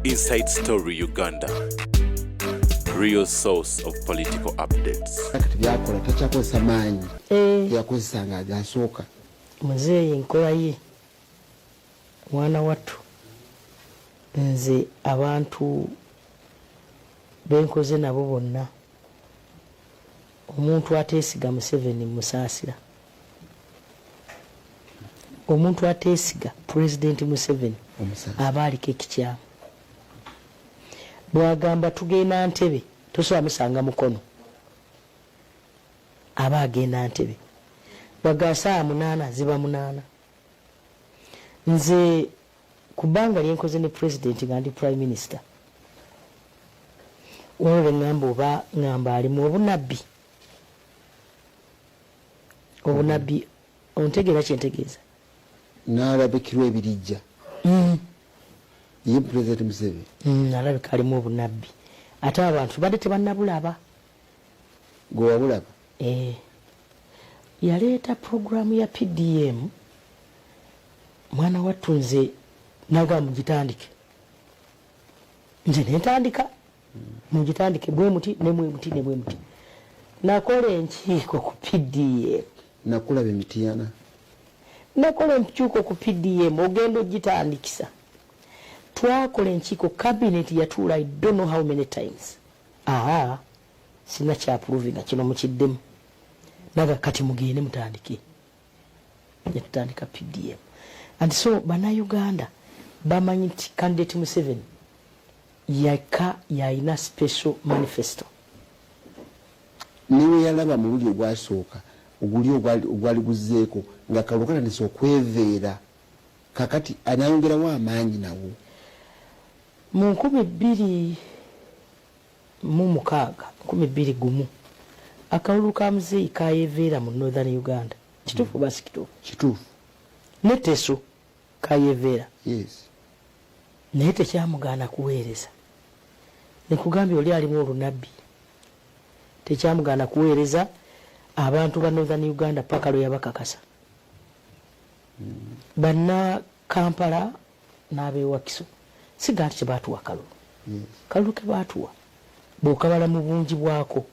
Inside Story Uganda, real source of political updates. Byakola tachakozesa maanyi yakozesa nga agasooka muzeeyi nkola ye mwana wattu nze abantu benkoze nabo bonna omuntu ateesiga Museveni musaasira omuntu ateesiga President Museveni abaaliko ekikyamu bwagamba tugenda Ntebe tosobola musanga mukono aba agenda Ntebe bagasa 8 ziba 8 nze kubanga lyenkoze ne President ngandi Prime Minister wale ngamba oba ngamba ali mu obunabbi ontegera kyentegeeza n'alabikirwa ebirijja ye President Museveni alabika alimu obunabbi ate abantu badde tebannabulaba gwe wabulaba yaleeta programu ya PDM mwana wattu nze naga mugitandike nze netandika mugitandike bwe muti ne bwe muti ne bwe muti nakola enkiiko ku PDM nakulaba emitiyana nakola enkiiko ku PDM ogendo gitandikisa twakola enkiiko cabinet yatuula I don't know how many times sina kya approving kino mukiddemu naga kati mugende mutandike yatandika PDM and so bana Uganda bamanyi nti candidate Museveni yaina special manifesto niwe yalaba mu luli ogwasooka oguli ogwali guzeeko nga kalukatandisa okweveera kakati anayongerawo amaanyi nawo mu 2016 akawulu ka muzeeyi kayeveera mu Northern Uganda kituufu basi kituufu neteso kayeveera yes naye tekyamugaana kuweereza nekugambye oli alimu olunabbi tekyamugaana kuweereza abantu ba Northern Uganda paka lwe yabakakasa banna Kampala n'abeewakiso siga nti kyebatuwa kalulu ke baatuwa bw'okabala mu bungi bwako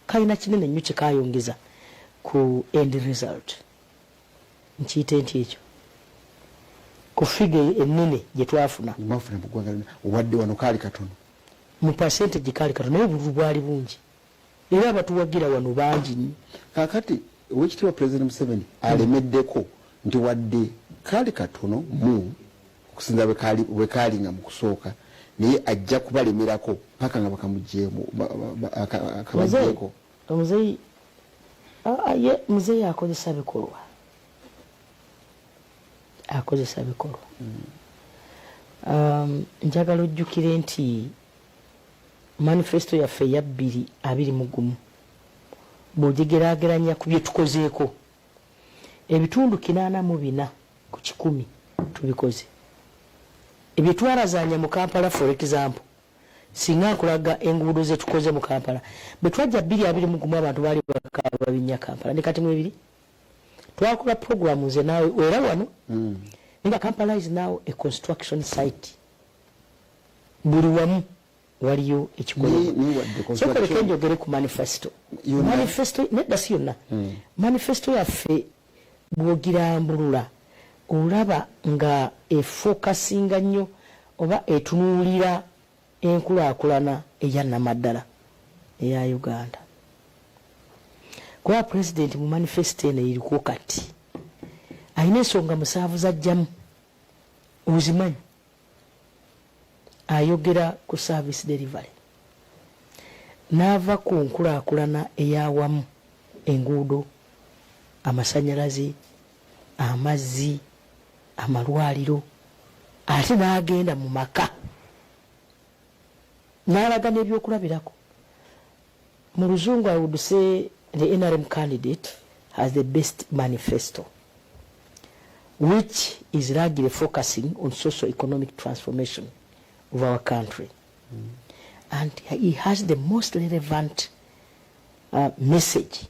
kalina kinene nnyo kye kayongeza ku end result nkiyite nti ekyo ku figa ennene gye twafuna wadde wano kaali katono mu percentage kaali katono naye obululu bwali bungi era abatuwagira wano bangi nnyo kakati owekitiibwa President Museveni alemeddeko nti wadde kaali katono mu okusinza bwe kaali nga mu kusooka naye ajja kubalemerako paka nga bakamugjeemu akabagjeeko muzeeyi akozesa bikolwa njagala ojjukire nti manifesto yaffe ya 2021 bw'ogigeraageranya ku bye tukozeeko ebitundu 84 ku 100 tubikoze ebyo twalazaanya mu Kampala for example singa nkulaga enguudo ze tukoze mu Kampala bwe twajja 2021 abantu baali bakaba binnya Kampala ne kati mu ebiri twakola programu ze naawe era wano nga Kampala is now a construction site buli wamu waliyo ekikolwa sokoleka njogere ku manifesto nedda si yonna manifesto yaffe bw'ogirambulula olaba nga efokasinga nnyo oba etunuulira enkulaakulana eya namaddala eya Uganda kuba President mu manifesto eno eriko kati ayina ensonga musaavu zajjamu ozimanyi ayogera ku service delivery n'ava ku nkulaakulana eyawamu enguudo amasanyalaze amazzi amalwaliro ate n'agenda mu maka n'alaga n'ebyokulabirako mu luzungu I would say the NRM candidate has the best manifesto which is largely focusing on socio-economic transformation of our country and he has the most relevant message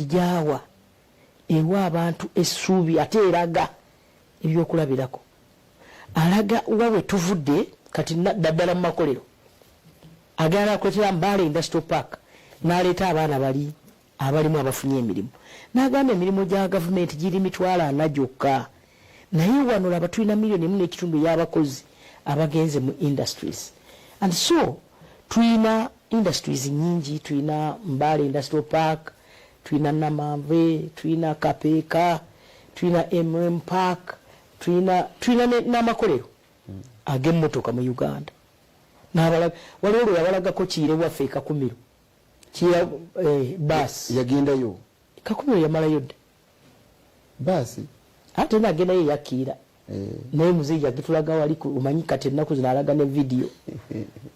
jawa ewa abantu essuubi ate eraga ebyokulabirako alaga wawe tuvudde kati daddala mu makolero agenda akwetera Mbale Industrial Park n'aleeta abaana abalimu abafunye emirimu n'agamba emirimu gya gavumenti giri 40 gyokka naye wano laba tulina $1.5 y'abakozi abagenze mu industries. And so tulina industries nyingi, tulina Mbale Industrial Park, tulina Namave, tulina Kapeeka, tulina MM Park, tulina n'amakolero ag'emmotoka mu Uganda. Waliwo lwe yabalagako Kiire waffe e Kakumiro. Kiira baasi yagendayo Kakumiro yamalayo dda baasi ate nagendayo yakiira naye muzeeyi yagitulaga wali umanyi kati ennaku zino alaga ne vidiyo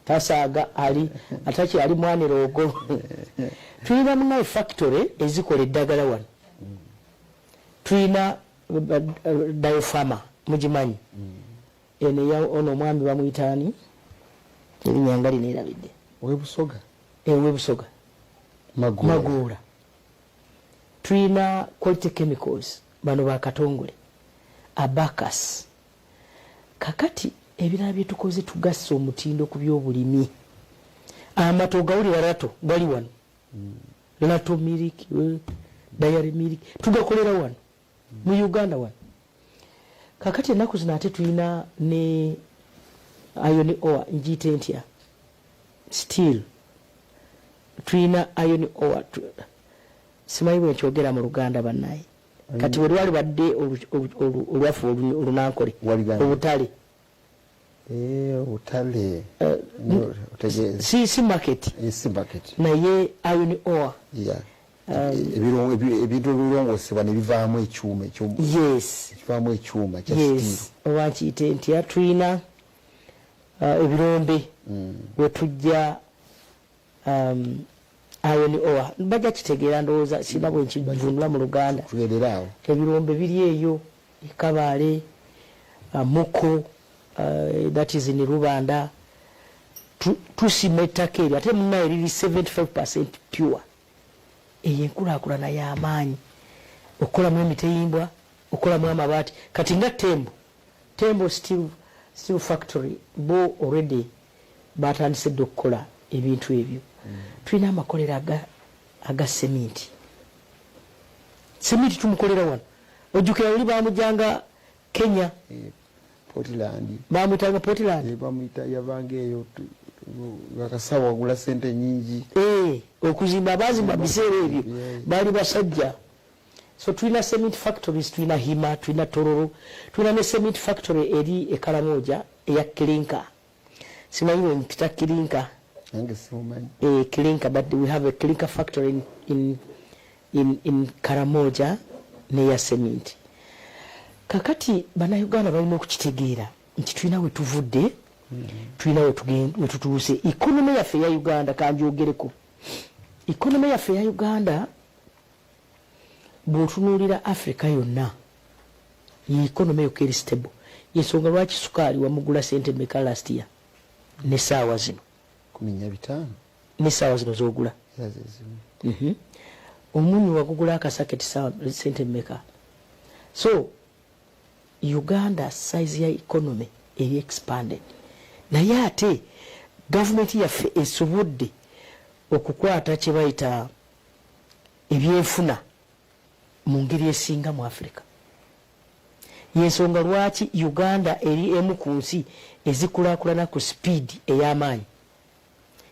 tasaaga ali ataki ali mwaneroogo. Tulina munaye factory ezikola eddagala wano, tulina Diopharma mugimanyi eno ono omwami bamuyitaani erinnya lino erabidde Webusoga Webusoga Magoola. Tulina Quality Chemicals bano bakatongole Abacus. Kakati ebirala byetukoze tugassa omutindo ku by'obulimi. Amato gawulira rato gali wano Lato milk, dairy milk tugakolera wano mu Uganda wano. Kakati ennaku zino ate tulina ne iron ore njiyite ntya steel, tulina iron ore simanyi bwe nkyogera mu Luganda bannaye kati bwe lwali badde olwafu olunankole obutale utale si market naye iron ore ebintu ebirongosebwa ne bivaamu ekyuma ekivaamu ekyuma kya steel oba nkiyite ntya tulina ebirombe we tujja iron ore bajja kitegeera ndowooza sina bwe nkivunula mu Luganda ebirombe biri eyo Kabaale Muko that is in Rubanda tusima ettaka eryo ate munaye riri 75% pure. Eyo enkulaakulana y'amaanyi okolamu emiteyimbwa okolamu amabaati kati nga Tembo steel factory bo already batandise dde okukola ebintu ebyo. Tulina amakolero aga sementi tumukolera wano ojjukira oli bamujjanga Kenya Portland bamuyitanga Portland bamuyita yavanga eyo bakasawa wagula sente nyingi okuzimba abazimba biseera ebyo baali basajja. So tulina cement factories, tulina Hima, tulina Tororo, tulina ne cement factory eri e Karamoja eya Kirinka. Simanyi we mpita Kirinka Kirinka, but we have a Kirinka factory in Karamoja ne ya cement. Kakati bana Uganda balina okukitegeera nti tulina we tuvudde, tulina we tutuuse. Economy yaffe ya Uganda kanjogereko. Economy yaffe ya Uganda bw'otunuulira Africa yonna economy yokka eri stable. Yensonga lwaki sukaali wamugula sente mmeka last year n'essaawa zino 15 n'essaawa zino z'ogula omunyu wagugula akasaketi sente mmeka. So Uganda size ya economy eri expanded, naye ate gavumenti yaffe esobodde okukwata kye bayita ebyenfuna mu ngeri esinga mu Africa. Yensonga lwaki Uganda eri emu ku nsi ezikulaakulana ku speed ey'amaanyi.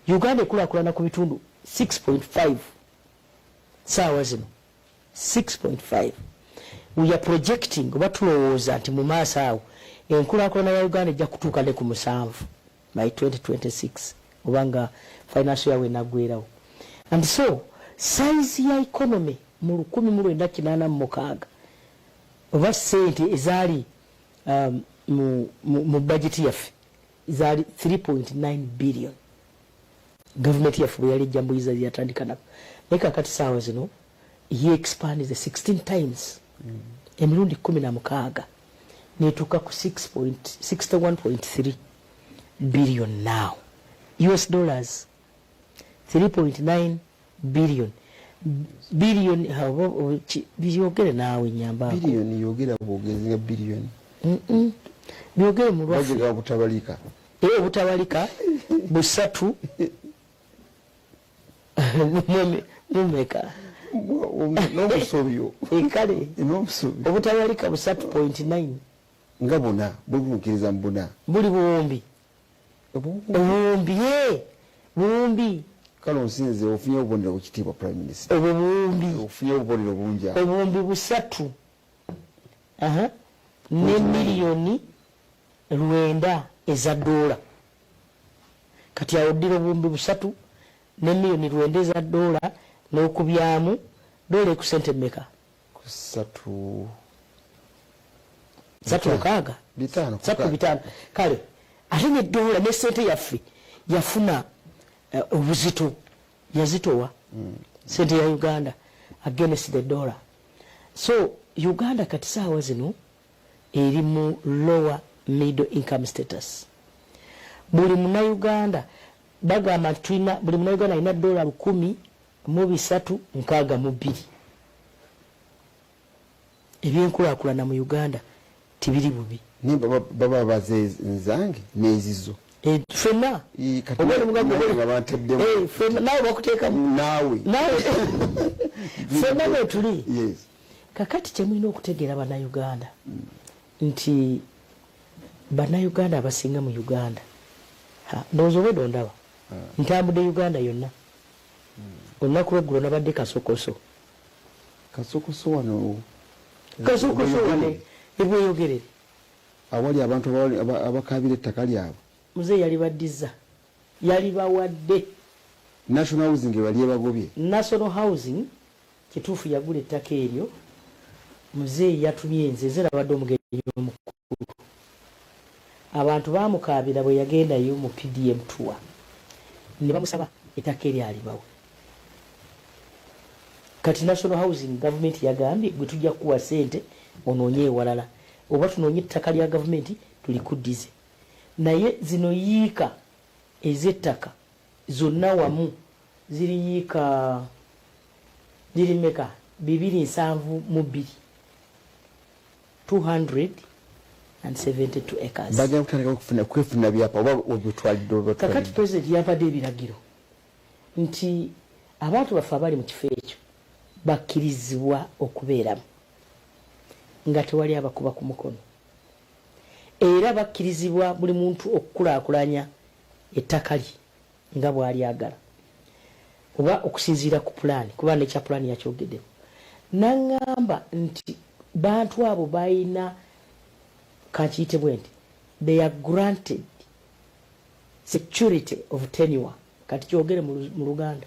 Uganda ekulaakulana ku bitundu 6.5 saawa zino 6.5. We are projecting oba tulowooza nti mu maaso awo enkulaakulana ya Uganda ejja kutuuka ne ku 7 by 2026 obanga financial yawe enaggwerawo. And so size ya economy mu 1986 oba sente ezaali mu budget yaffe zaali 3.9 billion. Government yaffe bwe yali ejjambuliza lyatandika nako, naye kakati saawa zino ye expand the 16 times emirundi 16 netuuka ku 61.3 billion now US dollars. 3.9 billion byogere naawe nyamba billion yogera bwogezi nga billion byogere mu lwafu bajiga butabalika obutabalika busatu mumeka n'obusobyo kale n'obusobyo obutabalika 3.9 nga buna bubukiriza mbuna buli buwumbi buwumbi kale onsinze ofunye obubonero bukitiibwa prime minister obuwumbi ofunye obubonero bungi obuwumbi busatu ne miliyoni 9 eza dola kati awuddira obuwumbi busatu ne miliyoni 9 eza dola n'okubyamu dola ku sente mmeka kusatu 3 bitano kale ate ne dola ne sente yaffe yafuna obuzito yazitowa sente ya Uganda against the dollar. So Uganda kati saawa zino eri mu lower middle income status. Buli muna Uganda bagamba tulina buli muna Uganda ina dola 10.362 ebyenkulaakulana mu Uganda tibiri bubi ni baba bazenzange nezizo fena obone mugago fena nawe bakuteka nawe fena betuli yes kakati kyemulina okutegeera bana Uganda nti bana Uganda abasinga mu Uganda ndowooza obedo ndaba ntambudde Uganda yonna olunaku lweggulo nabadde kasokoso wano wane ebweyogerere awali abantu abakabira ettaka lyabwe muze yali baddiza yali bawadde national housing bali bagobye national housing kituufu yagula ettaka eryo muze yatumye nze nabadde omugenyi omukulu abantu bamukabira bwe yagendayo mu PDM tour ne bamusaba ettaka eryo alibawe kati national housing government yagambye gwe tujja kuwa sente onoonye ewalala oba tunoonye ettaka lya government tulikuddize naye zino yiika ez'ettaka zonna wamu ziri yiika ziri meka 272 272 acres bagenda kutandika kwefuna byapa oba obutwalidde kakati president yapadde ebiragiro nti abantu baffe abali mu kifo ekyo bakkirizibwa okubeeramu nga tewali abakuba ku mukono era bakkirizibwa buli muntu okukulaakulanya ettaka lye nga bw'alyagala oba okusinziira ku pulaani kuba nekya pulaani yakyogeddewo naŋŋamba nti bantu abo balina kakiyite bwe nti they are granted security of tenure kati kyogere mu Luganda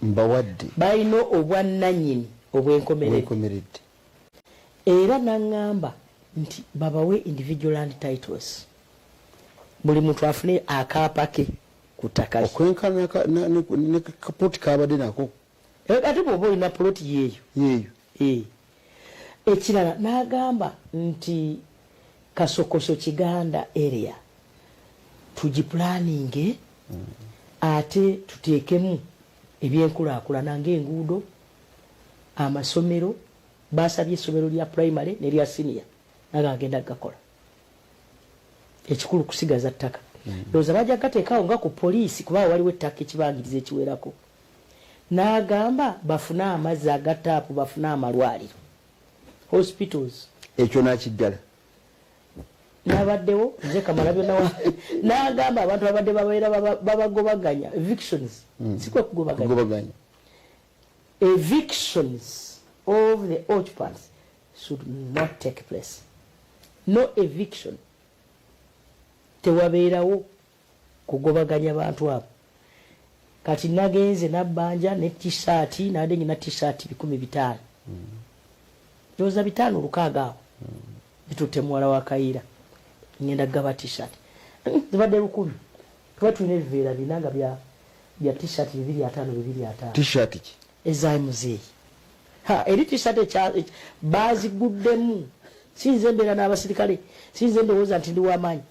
mbawadde balina obwannannyini obwenkomeredde era naŋŋamba nti babawe individual land titles buli muntu afune akaapa ke ku ttaka okwenkana ne kapoti kabadde nako ate bw'oba olina poloti yeeyo ekirala n'agamba nti Kasokoso Kiganda area tugipulaninge ate tuteekemu ebyenkulaakulana ng'enguudo amasomero basabye essomero lya primary ne lya senior nagagenda gakola ekikulu kusigaza ttaka ndowooza bajja gateekawo nga ku poliisi kuba waliwo ettaka ekibangiriza ekiwerako n'agamba bafune amazzi agataapu bafune amalwaliro hospitals ekyo nakiddala nabaddewo nze kamala byonna n'agamba abantu babadde babeera babagobaganya evictions sikwe kugobaganya evictions of the occupants should not take place. No eviction. Tewabeerawo kugobaganya bantu abo. Kati nagenze nabbanja ne t-shirt nade nyina t-shirt 15,000. Joza 5 lukaaga awo. Bitute mwala wa Kaira. Ngenda gaba t-shirt. Zibadde 10. Tuba tulina ebiveera binanga bya t-shirt 2,500. T-shirt ki? Ezayi muzeeyi. Eri t-shirt baziguddemu. Sinze mbeera n'abasirikale. Sinze ndowooza nti ndi w'amaanyi.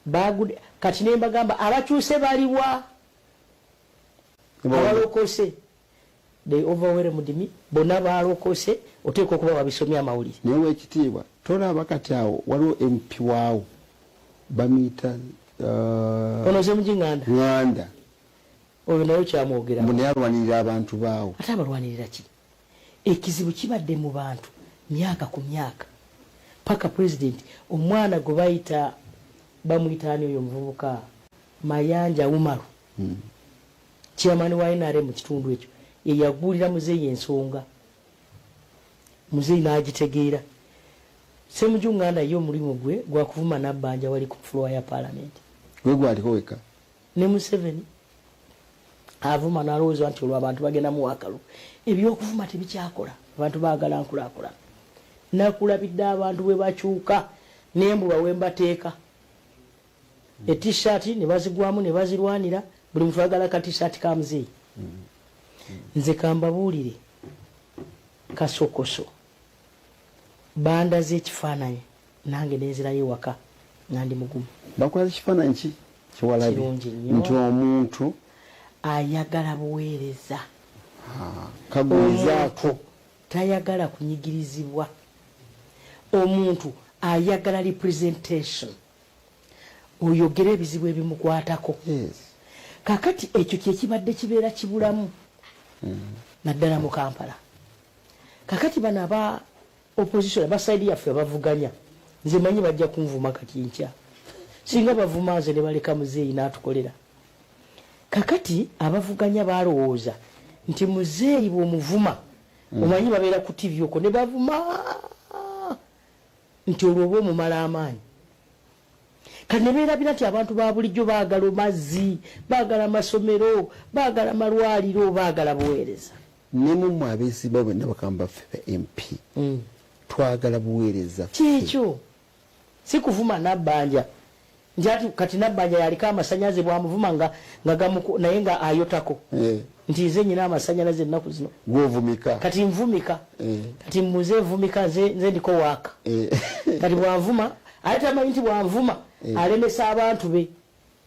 Bagudde kati ne mbagamba abakyuse baliwa. Abalokose. they overwhelmed me bonna balokose oteekwa okuba wabisomya amawulire naye wekitiibwa tolaba kati awo waliwo MP waawo bamuyita ono ze mujinganda Nganda oyo nayo kyamwogera mbu naye alwanirira abantu baawo ate abalwanirira ki ekizibu kibadde mu bantu myaka ku myaka paka president omwana gwe bayita bamuyita ani oyo omuvubuka Mayanja Umaru chairman wa NRM mu kitundu ekyo yeyagulira muzeeyi ensonga muzeeyi n'agitegeera Ssemujjunganda yo omulimu gwe gwa kuvuma nabbanja wali ku floor ya parliament gwe gwaliko weka ne Museveni avuma n'alowooza nti olwo abantu bagenda mu wakalu ebyokuvuma tebikyakola abantu baagala nkulaakulana nakulabidde abantu bwe bakyuka nembulwa we mbateeka t-shirt ne bazigwamu ne bazirwanira buli muntu agala ka t-shirt ka muzeeyi nze kambabuulire kasokoso bandaze ekifaananyi nange nenzirayo waka nandi mugumu bakola ekifaananyi ki kiwalabi nti omuntu ayagala buweereza kagulizaako tayagala kunyigirizibwa omuntu ayagala representation oyogera ebizibu ebimukwatako kakati ekyo kyekibadde kibeera kibulamu naddala mu Kampala kakati bano aba opposition abasaidi yaffe abavuganya nze manyi bajja kunvuma kati nkya singa bavuma nze ne baleka muzeeyi n'atukolera kakati abavuganya balowooza nti muzeeyi bw'omuvuma omanyi babeera ku TV okwo ne bavuma nti olwo oba omumala amaanyi kati ne beerabira nti abantu ba bulijjo baagala mazzi baagala amasomero baagala malwaliro baagala buweereza ne mu abeesimba bwenna bakamba ffe ba MP twagala buweereza kyekyo si kuvuma nabbanja njati kati nabbanja yaliko amasanyalaze bwamuvuma nga naye nga ayotako nti nze nyina amasanyalaze ennaku zino gwovumika kati nvumika kati muze vumika nze ndiko waaka kati bwavuma ate amanyi nti bwavuma alemesa abantu be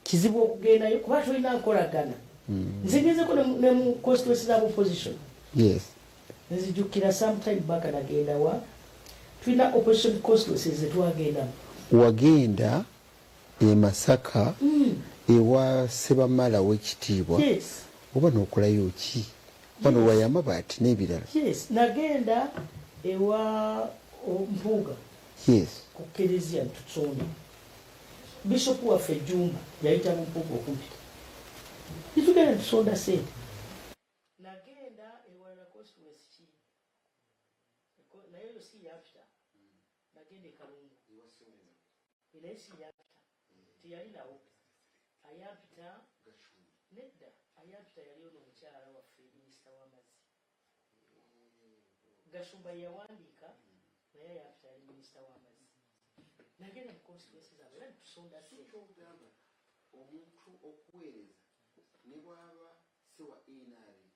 kizibu okugendayo kuba tolina nkolagana nze ngezeko ne mu constituency za opposition nzijukira sometime back nagenda wa tulina opposition constituencies zetwagendamu wagenda e Masaka ewa Sebamala w'ekitiibwa oba n'okolayo ki bano wayama baati n'ebirala nagenda ewa Mpuuga ku Kereziya Ntutsonda Bishop waffe Juma yayita mu Mpuuga okumpi nitugenda tusonda sente nagenda ewalala constituency ki naye yo si yapita nagenda e Kalungu naye si yapita teyalinawo ayampita nedda ayampita yali ono omukyala waffe minisita w'amazzi Gashumba yawandiika naye ayampita yali minisita w'amazzi nagenda mu constituency zaabwe era tusonda kyogamba omuntu okuweereza ne bwaba si wa NRM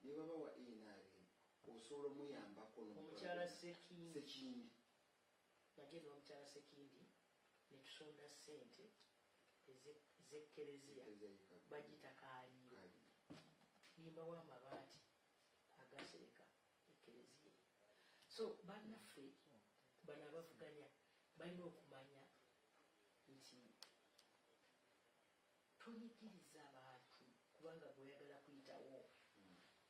ne baba wa NRM osobola omuyambako omukyala Sekindi nagenda omukyala Sekindi netusonda sente ez'Ekereziya bagita Kaliiro nimba w'amabaati agasereka Ekereziya so bannaffe bano abavuganya balina okumanya nti tonyigiriza abantu kubanga bweyagala kuyitawo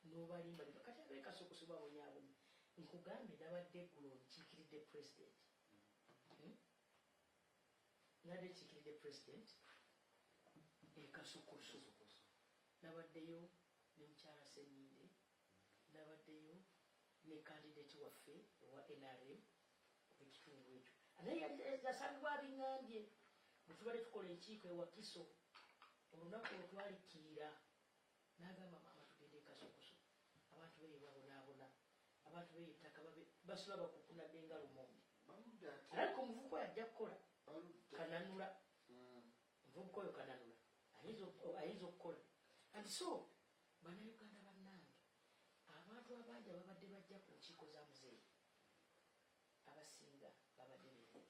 n'obalimba kati abekasokoso babonyaabonye nkugambye nabadde eggulo nkiikiridde president nade kiikiridde president ekasokoso nabaddeyo ne mukyala Ssenyinde nabaddeyo ne kandidate waffe owa NRM ekitundu ekyo naye yasabibwa abiŋŋambye bwetubadde tukola enkiiko ewa Kiso olunaku olwatwalikiira n'agamba maama tugende ekasokoso abantu beyo babonaabona abantu beyo ettaka basula bakukunadde nga lumonde ariko omuvubuka oyo ajja kukola kananula omuvubuka oyo kananula ayinza okukola anti so bannayuganda bannange abantu abangi ababadde bajja ku nkiiko za muzeeyi abasinga babadde beeeta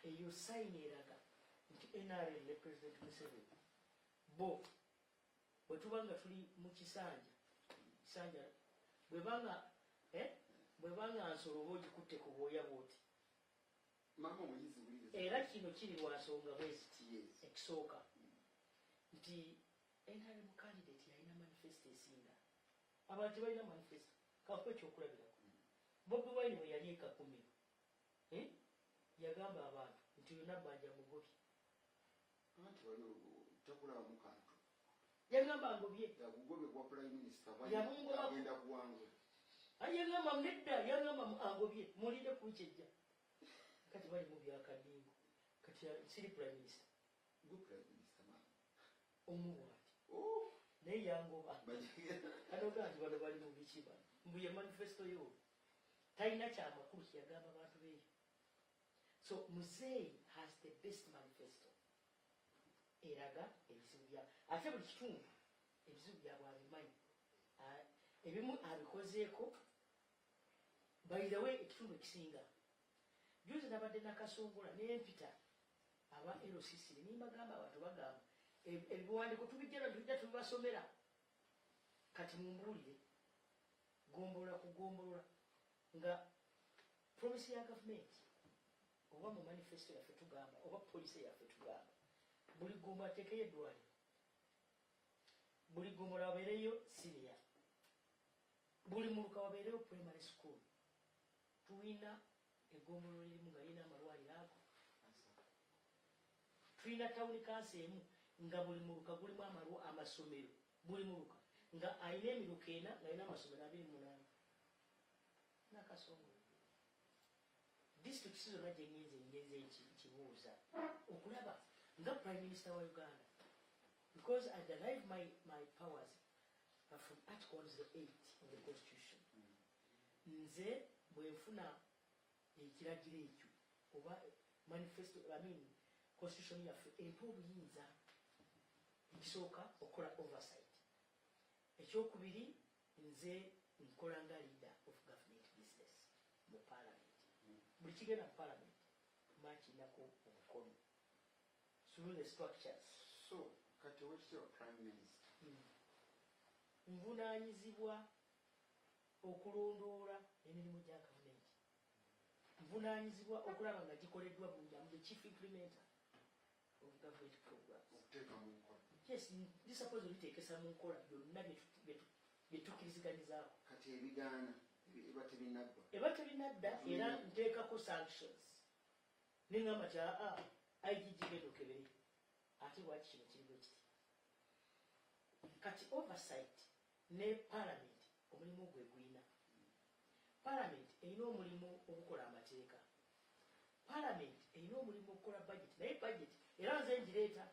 eyo sayini eraga nti NRM ne President Museveni bo bwe tuba nga tuli mu kisanja sanja bwebanga nsolo boji kutte ku bwoya bwoti mama muyizi bulize era kino kiri lwansonga bweziti ekisooka nti NRM candidate yalina manifesto esinga abantu balina manifesto kakuba ekyokulabirako Bobi Wine bwe yali ekakumiro yagamba abantu nti yonna banja mugobi anti wali takulaba mu kantu yagamba ngobye yakugobe kwa prime minister yagenda kuwangula ayagamba nedda yagamba angobye mulinde kunkyejja kati bali mu byakadingo kati siri prime minister omuwati naye yangoba kanoga nti bano bali mu bikiba mbuye manifesto yo talina kyamakulu kyeyagamba abantu beeyo. So Muzeeyi has the best manifesto eraga ebizibu bya ate buli kitundu ebizibu byabwe abimanyi ebimu abikozeeko bayirewe ekitundu ekisinga juzi nabadde nakasongola nempita aba LCC nimbagamba abantu bagamba ebiwandiiko tubijjala tujja tubibasomera kati mumbuulire gombolola kugombolola nga promise ya gavumenti oba mu manifesto yaffe tugamba oba polisi yaffe tugamba buli gombo ateekeyo eddwaliro buli gombo wabeereyo senior buli muluka wabeereyo primary school tulina egombolo lirimu nga lirina amalwaliro ago tulina tawuni kansi emu nga buli muluka gulimu amasomero buli muluka nga alina emiruka ena nga alina amasomero 28 nakasongola district zonna gye ngenze kibuuza okulaba nga prime minister wa Uganda because I derive my powers from article 8 of the constitution nze bwenfuna ekiragiro ekyo oba manifesto constitution yaffe empa obuyinza ekisooka okola oversight ekyokubiri nze nkola nga leader of government business mu parliament buli kigenda mu parliament makinako omukono through the structures. So kati wekitibwa prime minister nvunaanyizibwa okulondoola emirimu gya gavumenti nvunaanyizibwa okulaba nga gikoleddwa bulungi the chief implementer of government programs. Yes, this suppose obiteekesa mu nkola byonna byetukkiriziganyizaako kati ebigaana eba tebinadda era nteekako sanctions nengamba kya IGG gedokebere ate lwaki kino kirigo kiti kati oversight ne parliament omulimu gwe gwina parliament erina omulimu ogukola amateeka parliament erina omulimu okukola budget naye budget era nze ngireeta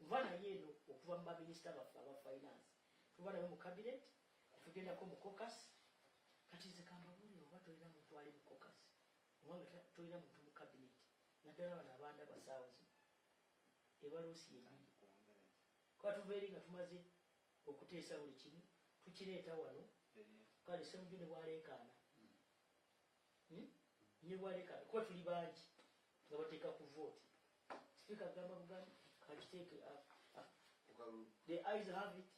nva naye eno okuva mu baminisita baffe aba finance tuba nayo mu cabinet tugendako mu caucus kati nze kambabuulire oba tolina muntu ali mu caucus obanga tolina muntu mu cabinet naddala bano abanda basaawa zino ebaluusi yennyini kuba tuva eri nga tumaze okuteesa buli kimu tukireeta wano kale semujju ne bwaleekaana ne bwaleekaana kuba tuli bangi nga bateeka ku vote sipiika agamba buganda kakiteeke the eyes have it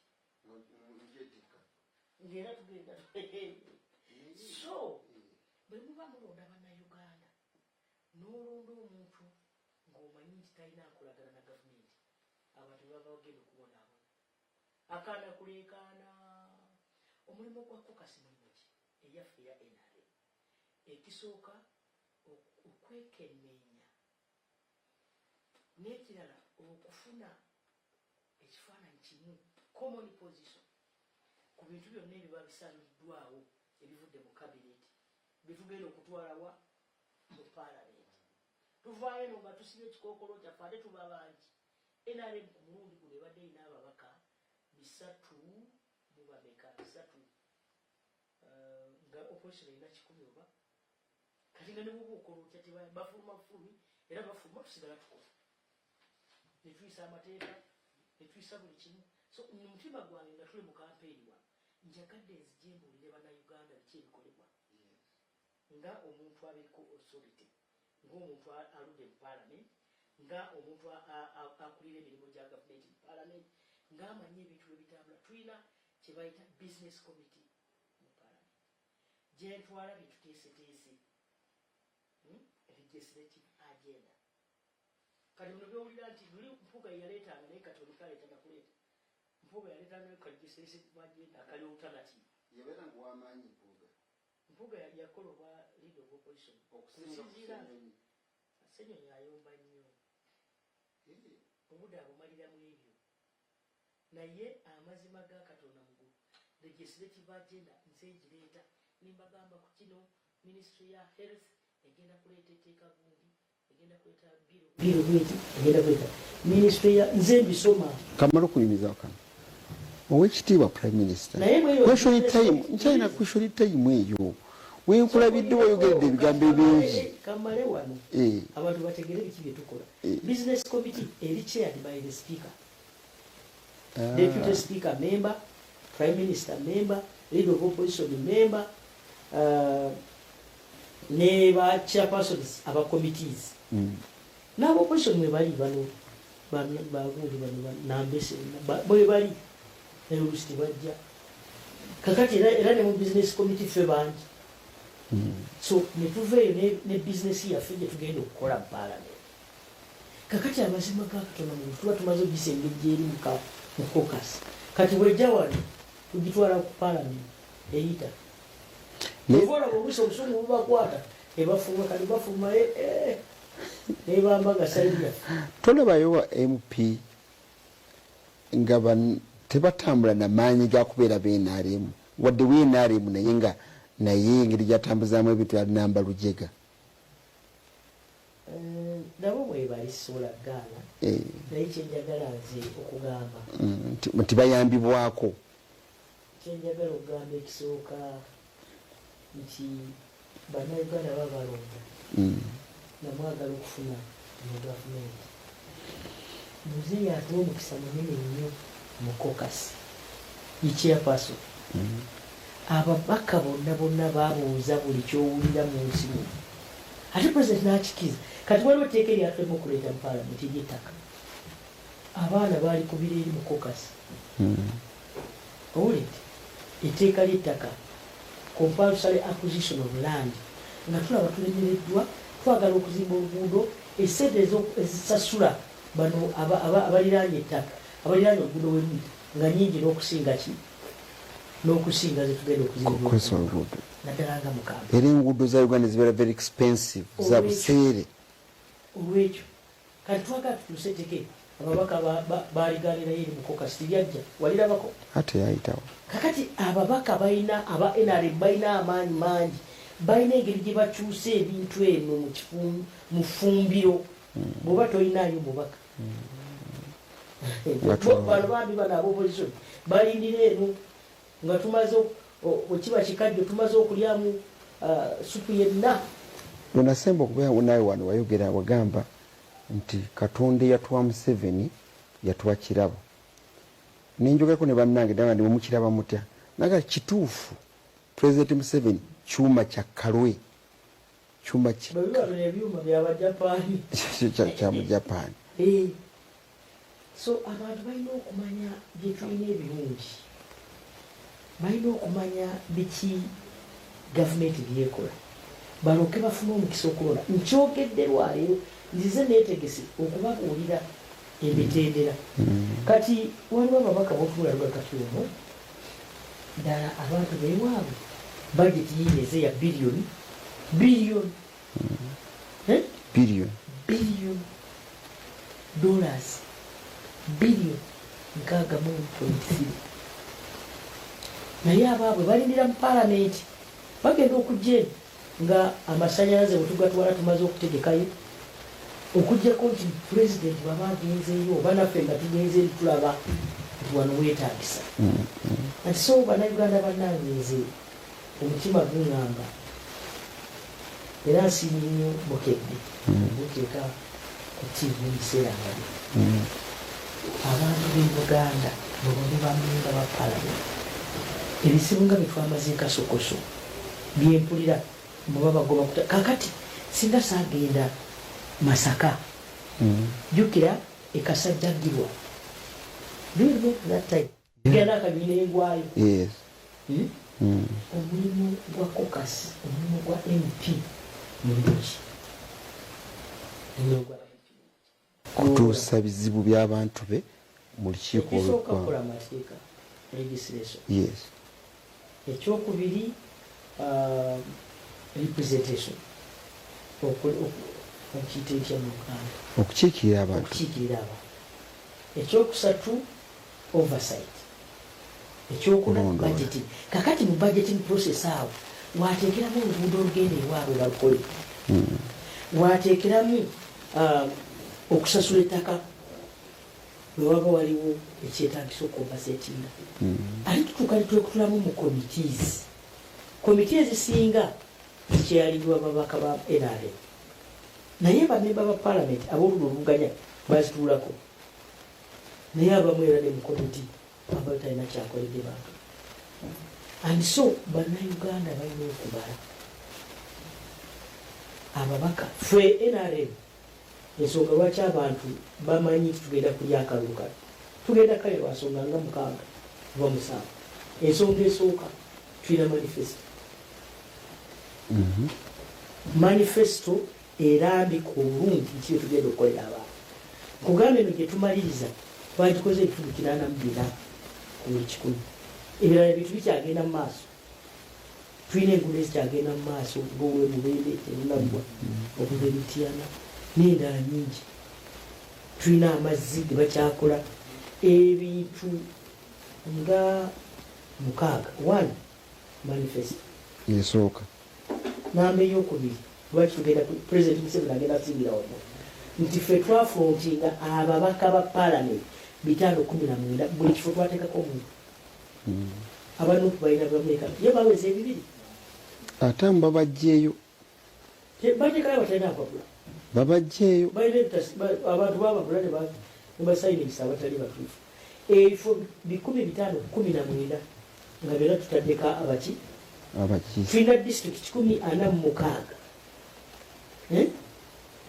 ng'era tugenda so bwe muba mulonda bannayuganda n'olonda omuntu ng'omanyi nti talina akolagana na gavumenti abantu baba bagenda okubonaabona akaana kuleekaana omulimu gwa kokasi mulimu ki eyaffe eya NRM ekisooka okwekenneenya n'ekirala okufuna ekifaananyi kimu common position ku bintu byonna ebiba bisangiddwawo ebivudde mu kabineti bitugenda okutwalawa mu palamenti tuvaayo eno nga tusibye ekikookolo kyaffe ate tuba bangi NRM ku mulundi guno ebadde erina ababaka 300 nga opposition erina 10 oba kati nga ne bwoba okola otya bafuluma bufulumi era bafuluma tusigala tukola netuyisa amateeka netuyisa buli kimu so mumutima gwange nga tuli mu kampeeni wa njagadde nzijembuulire bannayuganda biki ebikolebwa nga omuntu abeeko authority ng'omuntu aludde mu parliament nga omuntu akulira emirimu gya gavumenti mu parliament ng'amanyi ebintu bwe bitambula tulina kye bayita business committee gyentwala bituteeseteese legislative agenda kati muno byowulira nti luli mpuga yaleetanga naye kati onikaleeta nakuleeta mpuga yaleetanga naye legislative agenda akali alternative yabeera nguwamaanyi mpuga yakola obwa leader of opposition okusinziira Ssenyonyi ayomba nnyo obudde abumaliramu ebyo naye amazima ga Katonda mugulu legislative agenda nze gireeta nimbagamba ku kino ministry ya health egenda kuleeta etteeka gundi egenda kuleeta biro bweti egenda kuleeta ministry ya nze mbisoma kamala okunyumiza wakano owekitiibwa prime minister nkyalina kweshoni time eyo wenkulabidde wayogeredde ebigambo ebingi kamale wano abantu bategere biki bye tukola business committee eri chaired by the speaker deputy speaker member prime minister member leader of opposition member ne ba chairpersons aba committees n'aba opposition mwe bali bano bagundi bano nambese bwe bali naye olusi tebajja kakati era ne mu business committee ffe bangi so netuveeyo ne bizinesi yaffe gye tugenda okukola mu parliament kakati amazima ga Katonda mu tuba tumaze ogisengejja eri mu caucus kati bwejja wano tugitwala ku parliament eyita nevola bwebusa obusungu bubakwata ebafuma kati bafuma nebambaga saidi yaffe tolabayo wa MP nga tebatambula namaanyi gakubeera b'NRM wadde w'NRM naye engeri gyatambuzaamu ebintu alinamba lujega nabo bwebalisola gaana naye kyenjagala nze okugamba nti bayambibwako kyenjagala okugamba ekisooka nti bannayuganda babalonda namwagala okufuna mu gavumenti muzeeyi atuwa omukisa munene nnyo mu kokasi yechairperson ababaka bonna babuuza buli kyowulira mu nsi muno ate president n'akikiza kati waliwo etteeka eryatulema okuleeta mu parliament ery'ettaka abaana baali kubira eri mu kokasi owulidde etteeka ly'ettaka compulsory acquisition of land nga tulaba tulemereddwa twagala okuzimba oluguudo esente ezisasula bano abaliraanye ettaka abaliraanye oluguudo w'emita nga nyingi n'okusinga ki n'okusinga zetugenda okuzimba naddala nga mukaaga era enguudo za Uganda zibeera very expensive za buseere olwekyo kati twagala tutuuse teke ababaka baaliganirayo eri mukokasi tibyajja walirabako ate yayitawo kakati ababaka balina aba NRM balina amaanyi mangi balina engeri gye bakyusa ebintu eno mu ffumbiro bw'oba tolinayo mubaka bano bambi bano ab'opposition balindira eno nga tumaze wekiba kikadde tumaze okulyamu supu yenna lunasemba okubeera naye wano wayogera wagamba nti Katonda yatuwa Museveni yatuwa kirabo ninjogako ne bannange dama ndi mukiraba mutya naga kituufu President Museveni chuma kya kalwe chuma ebyuma by'Abajapani kya Mujapani so abantu balina okumanya bye tulina ebirungi balina okumanya biki gavumenti byekola balooke bafuna omukisa okulonda nkyogedde lwayo nzize neetegese okubabuulira emitendera kati waliwo ababaka b'otuulaluga kati ono ddala abantu beewaabwe bajeti yineze ya biliyoni dollars biliyoni 6.3 naye abaabwe balindira mu palamenti bagenda okujja nga amasanyalaze bwetugatwala tumaze okutegekayo okujjako nti pulezidenti baba agenzeeyo oba naffe nga tugenze tulaba nti wano weetaagisa ati so bannayuganda bannange nze omutima guŋŋamba era nsiimye nnyo bukedde buteeka ku tiivi mu biseera ngabi abantu b'e Buganda bwe bamemba ba palamenti ebizibu nga byetwamaze kasokoso byempulira muba bagoba kakati singa saagenda Masaka jukira ekasajjagirwa that time genda akabina engwayo omulimu gwa kokasi omulimu gwa MP mulungi kutuusa bizibu by'abantu be mu lukiiko olw'eggwanga amateeka legislation yes ekyokubiri representation okiyita ekya mu Uganda okukiikirira abantu ekyokusatu oversight ekyokuna budgeting kakati mu budgeting process awo wateekeramu oluguudo olugenda ewaabwe balukole wateekeramu okusasula ettaka bwe waba waliwo ekyetagisa okumbasetinga ate tutuuka netwekutulamu mu komiti ezisinga zikyeyalirwa babaka ba NRM naye bamemba ba parliament ab'oludda oluvuganya bazituulako naye abamu era ne mu komiti aba talina kyakoledde bantu and so bannayuganda balina okubala ababaka ffe NRM ensonga lwaki abantu bamanyi tugenda kulya akalulu kano tugenda kale lwasonga nga 6 oba 7 ensonga esooka tulina manifesto erambika obulungi kyo tugenda okukolera abantu kugamba eno gye tumaliriza twagikoze ebitundu 84 ku buli 100 ebirala bintu bikyagenda mu maaso tulina enguudo ezikyagenda mu maaso ngowe mubende terunabwa okuva emitiyana n'endala nyingi tulina amazzi ge bakyakola ebintu nga 6 manifesto yesooka namba eyokubiri lwaki tugenda president Museveni agenda kusingira wano nti ffe twafrontinga ababaka ba parliament 519 buli kifo twateekako omuntu abanuku balina bameka ye baweze ebibiri ate mbabajjeeyo batekala batalina akwagula babajjeeyo abantu babagula ne basayiningisa abatali batuufu ebifo 519 nga byonna tutaddeko abaki tulina district 46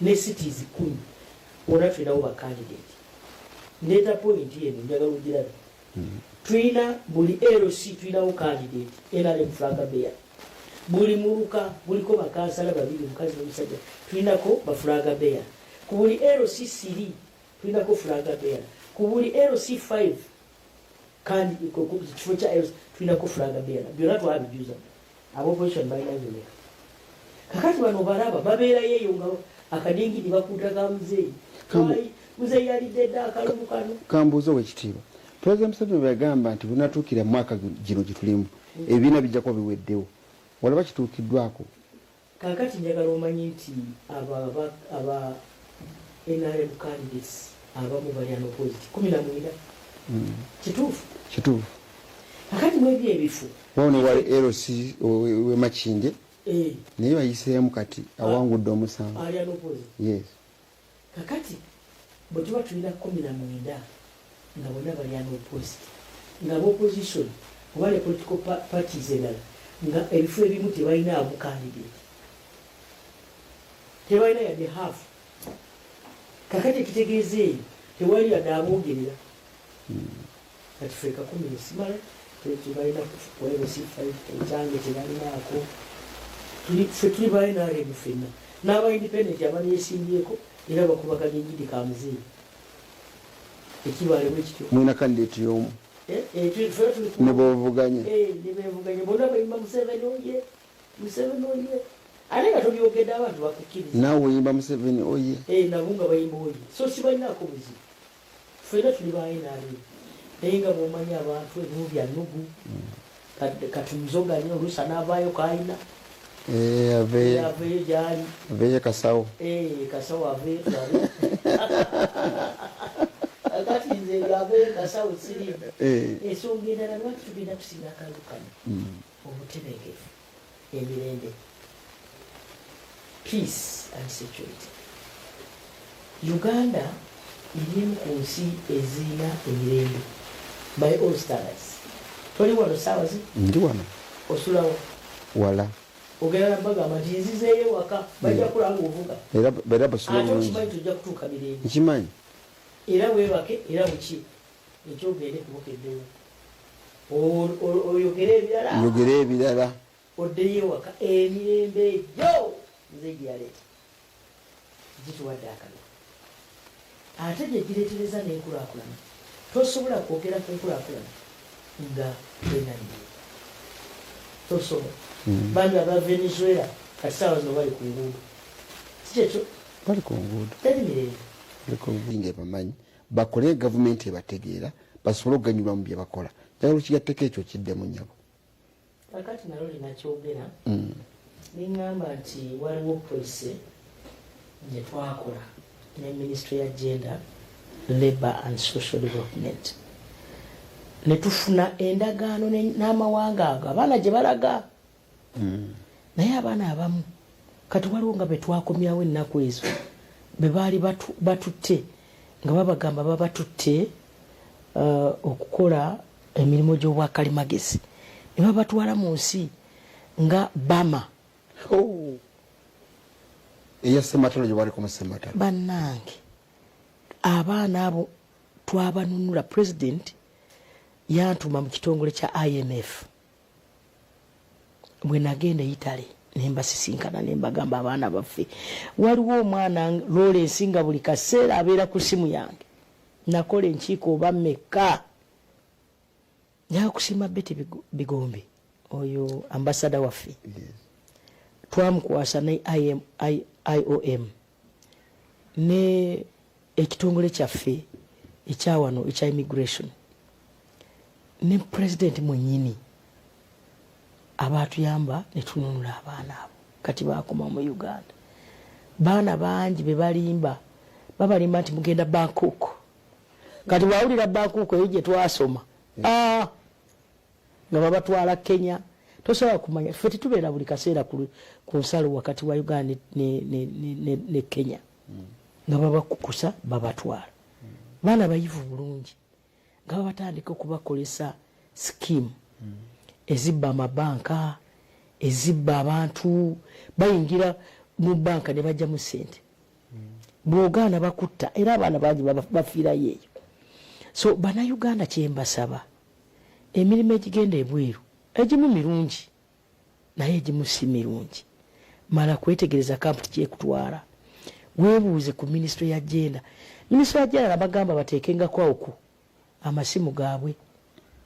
ne cities 10 ona tulinawo bakandidate ndeta point yeno njagala ogirabe tulina buli LC tulinawo candidate NRM flaga bearer buli muluka buliko bakansala babiri mukazi n'omusajja tulinako baflaga bearer ku buli LC 3 tulinako flaga bearer ku buli LC 5 kandi kifo kya LC tulinako flaga bearer byonna twabijuza ab'opposition balina byoleka kakati bano balaba babeera yeeyo nga akadingidi bakuutaga muzeeyi muzeeyi yalidde dda akalulu kano kambuuza owekitiibwa President Museveni bweyagamba nti bunatuukira mu mwaka gino gye tulimu ebibiina bijja kuba biweddewo walaba kituukiddwako kakati njagala omanyi nti aba NRM candidates abamu bali opposite 19 kituufu kakati mwebyo ebifu wano wali LC wemakinde naye bayiseemu kati awangudde omusango ali opposite yes kakati bwe tuba tulina 19 nga bonna bali opposite nga opposition oba ne political parties endala nga ebifo ebimu tebalinamu candidate tebalina yadde half kakati ekitegeeza eyo tewali yadde aboogerera kati feka 10 esimala tebalina LC5 ekyange tebalinaako ffe tuli baNRM ffenna n'aba independent abanyesimbyeko era bakubaganya enjiri kamuzeeyi ekibalemu ekityo mwina candidate y'omu ne bovuganye bonna bayimba Museveni oye ate nga tobyogedde abantu bakukkiriza naawe oyimba Museveni oye nabo nga bayimba oye so sibalinaako buzibu ffenna tuli baNRM naye nga bwomanyi abantu ebimu bya nnugu katumuzoganya oluusi anaavaayo kaayina aveeyo gyali aveeyo kasawo kasawo aveeyo akati nze aveeyo kasawo siri ensonga endala lwaki tugenda tusinga akalulu kano obutebenkefu emirembe peace and security Uganda irimu ku nsi ezirina emirembe by all stars toli wano saawazi ndi wano osulawo wala ogenda nabagamba nti nzizeeyo waka bajja kulanga ovuga era basula ate okimanyi tujja kutuuka mirembe nkimanyi era weebake era buki ekyogende kubukeddewo oyogere ebirala oddeyo waka emirembe yo nze gyaleeta gituwadde akalulu ate gye gireetereza n'enkulaakulana tosobola kwogera ku nkulaakulana nga wenaniye tosobola bantu aba Venezuela kati saawa zino bali ku nguudo sikyekyo bali ku nguudo teri mirembe nga bamanyi bakole gavumenti ebategeera basobole okuganyulwa mu bye bakola njagala okigatteko ekyo kiddemu nnyabo kakati nalo linakyogera neŋŋamba nti waliwo policy gye twakola ne ministry ya gender labour and social development ne tufuna endagaano n'amawanga ago abaana gye balaga naye abaana abamu kati waliwo nga bwe twakomyawo ennaku ezo bwe baali batutte nga babagamba babatutte okukola emirimu gy'obwakalimagezi ne babatwala mu nsi nga Bama eya Sematalo gye baliko mu Sematalo bannange abaana abo twabanunula president yantuma mu kitongole kya IMF bwe nagenda Italy nembasisinkana nembagamba abaana baffe waliwo omwana Lawrence nga buli kaseera abeera ku simu yange nakola enkiiko oba mmeka njaga kusiima Betty Bigombe oyo ambasada waffe twamukwasa ne IOM ne ekitongole kyaffe ekyawano ekya immigration ne president mwennyini abatuyamba ne tununula abaana abo kati bakoma mu Uganda baana bangi be balimba babalimba nti mugenda Bangkok kati bawulira Bangkok eyo gye twasoma nga babatwala Kenya tosobola kumanya ffe tetubeera buli kaseera ku nsalo wakati wa Uganda ne Kenya nga babakukusa babatwala baana bayivu bulungi nga babatandika okubakolesa scheme ezibba amabanka ezibba abantu bayingira mu banka ne bajja mu sente bw'ogaana bakutta era abaana bangi bafiirayo eyo so bannayuganda kyembasaba emirimu egigenda ebweru egimu mirungi naye egimu si mirungi mala kwetegereza kamputi kyekutwala weebuuze ku minisitule ya genda nabagamba bateekengako awo amasimu gaabwe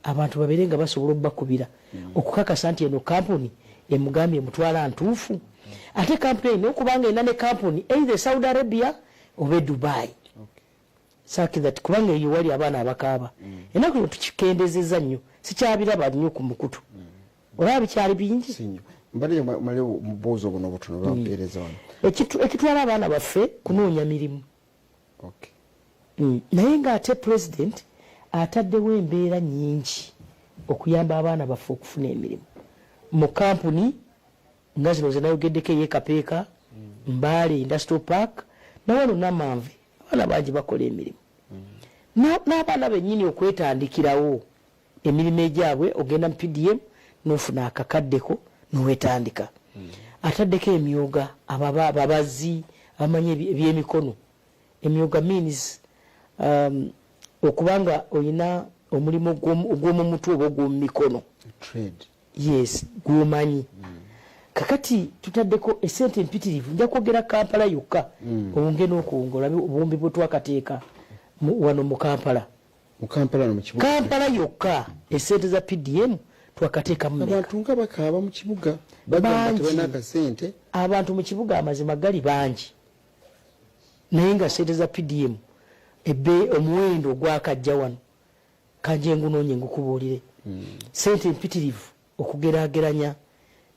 abantu babeere nga basobola obbakubira okukakasa nti eno kampuni emugambye emutwala ntuufu ate kampuni eno okubanga ena ne kampuni either Saudi Arabia oba Dubai that kubanga eyo wali abaana abakaaba ennaku zino tukikendezeza nnyo sikyabiraba nnyo ku mukutu olaba bikyali bingi mbadde male mubuuzo buno obutono bampeereza wano ekitwala abaana baffe kunoonya mirimu naye ng'ate president ataddewo embeera nnyingi okuyamba abaana baffe okufuna emirimu mu kampuni nga zino zenayogeddeko ey'ekapeeka Mbale Industrial Park nawano Namanve abaana bangi bakola emirimu n'abaana bennyini okwetandikirawo emirimu egyabwe ogenda mu PDM n'ofuna akakaddeko n'owetandika ataddeko emyoga ababazi abamanyi ebyemikono emyoga means okubanga olina omulimu ogw'omu mutwe oba ogw'omu mikono yes gwomanyi kakati tutaddeko esente empitirivu nja kwogera Kampala yokka obunge n'okuwunga obumbi bwe twakateeka wano mu Kampala Kampala yokka esente za PDM twakateeka mu abantu nga bakaaba mu kibuga bagamba tebana akasente abantu mu kibuga amazima gali bangi naye nga sente za PDM omuwendo gwakajja wano kanje ngunoonye ngukubuulire sente empitirivu okugeraageranya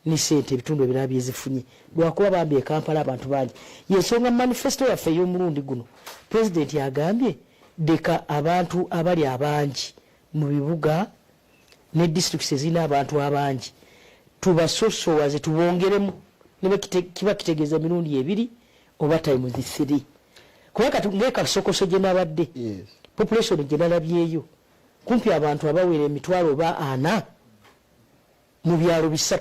ne sente ebitundu ebirala byezifunye lwakuba bambi Kampala abantu bangi yensonga manifesto yaffe ey'omulundi guno pulezidenti agambye deka abantu abali abangi mu bibuga ne districts ezina abantu abangi tubasosowaze tubongeremu ne kiba kitegeeza mirundi 2 oba times 3 kuba kati ng'ekasokoso gye nabadde population gye nalabyeyo kumpi abantu abawera emitwalo oba 4 mu byalo 3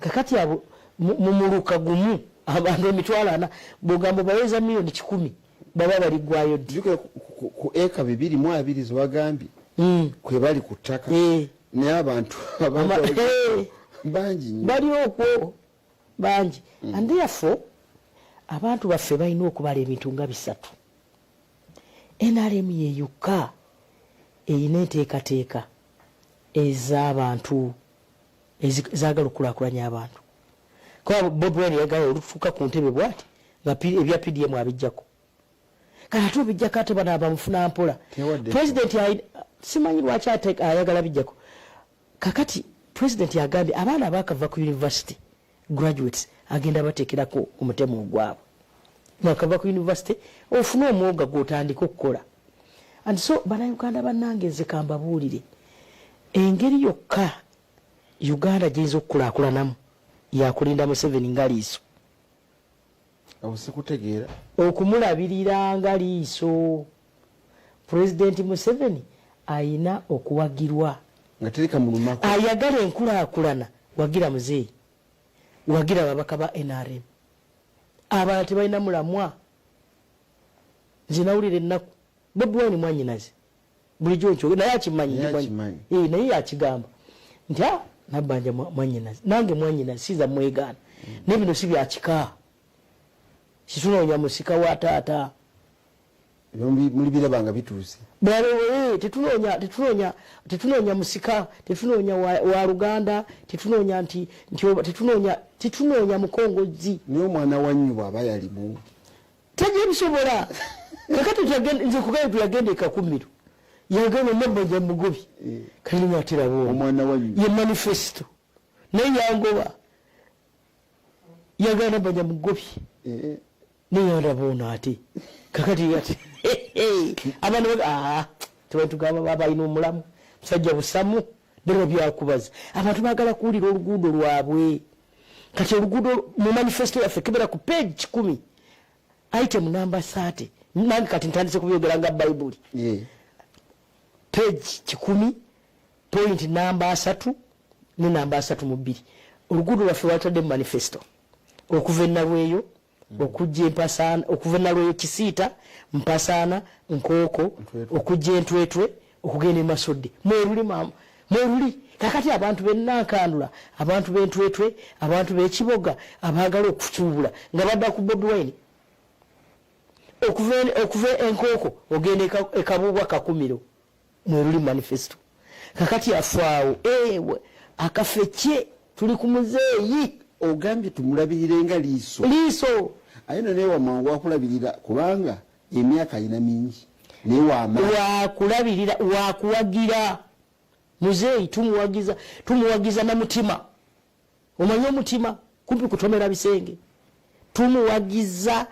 kakati abo mu muluka gumu abantu emitwalo 4 bwogamba baweza milioni 10 baba baligwayo ku eka 2 mu 2 zobagambye kwe bali ku ttaka naye abantu bangi bali okwo bangi and therefore abantu baffe balina okubala ebintu nga bisatu. NRM yeyuka eyina enteekateeka ez'abantu ezaagala okulaakulanya abantu. Kuba Bobi Wine yagala olutuuka ku ntebe bw'ati nga ebya PDM abijjako. Kati ate obijjako ate bano abamufuna mpola. President simanyi lwaki ayagala bijjako. Kakati President yagambye abaana abakava ku university graduates agenda bateekerako omutemu ogwabwe. Nakava ku university ofuna omwoga gw'otandika okukola. And so bannayuganda bannange nze kambabuulire engeri yokka Uganda gy'eyinza okukulaakulanamu yakulinda Museveni nga liiso. Awo sikutegeera. Okumulabirira nga liiso. President Museveni ayina okuwagirwa. Nga tereka mulumako. Ayagala enkulaakulana wagira muzeeyi. Wagira babaka ba NRM. Abalala tebalina mulamwa. Nze nawulira ennaku Bobi Wine mwannyinaze. Bulijjo nkyo naye akimanyi. Naye yakigamba nti Nabbanja mwannyinaze. Nange mwannyinaze siza mwegaana. N'ebino si byakika. Situnoonya musika wa taata. Muli birabanga bituuse. Tetunoonya musika, tetunoonya wa Luganda, tetunoonya mukongozi. Niyo mwana wanyu bw'aba yalimu. Tajja bisobola. Kakati nze kugamba tuyagenda ekakumiro. Yagamba Nabbanja Mugobi. Kali mwatira bo. Omwana wanyu. Ye manifesto. Naye yangoba. Yagamba Nabbanja Mugobi. Niyo ndabona ati. Kakati ati. Abantu tugamba baba ino mulamu. Musajja busamu. Bero byakubaza. Abantu bagala kuwulira oluguudo lwabwe. Kati oluguudo mu manifesto yaffe kebera ku page 10. Item number 30. Nange kati ntandise kubyogera nga Bible. Page 10 point number 3 ne number 3 mu 2. Oluguudo lwaffe lwatadde mu manifesto. Okuva Nalweyo, okujja Mpasaana, okuva Nalweyo Kisiita, Mpasaana, Nkooko, okujja Entwetwe, okugenda e Masodde. Mweruli mama. Mweruli. Kakati abantu b'Nankandula, abantu b'Entwetwe, abantu b'Ekiboga, abaagala okukyubula nga badda ku Bobi Wine. Okuva Enkooko, ogenda e Kabuubwa Kakumiro. Mweruli manifesto. Kakati afaawo ewe akafeche tuli ku muzeeyi ogambye tumulabirire nga liiso. Aye naye wamangu wakulabirira kubanga emyaka ina mingi. Naye wakulabirira wakuwagira. Muzeeyi tumuwagiza na mutima. Omanyi omutima kumpi kutomera bisenge. Tumuwagiza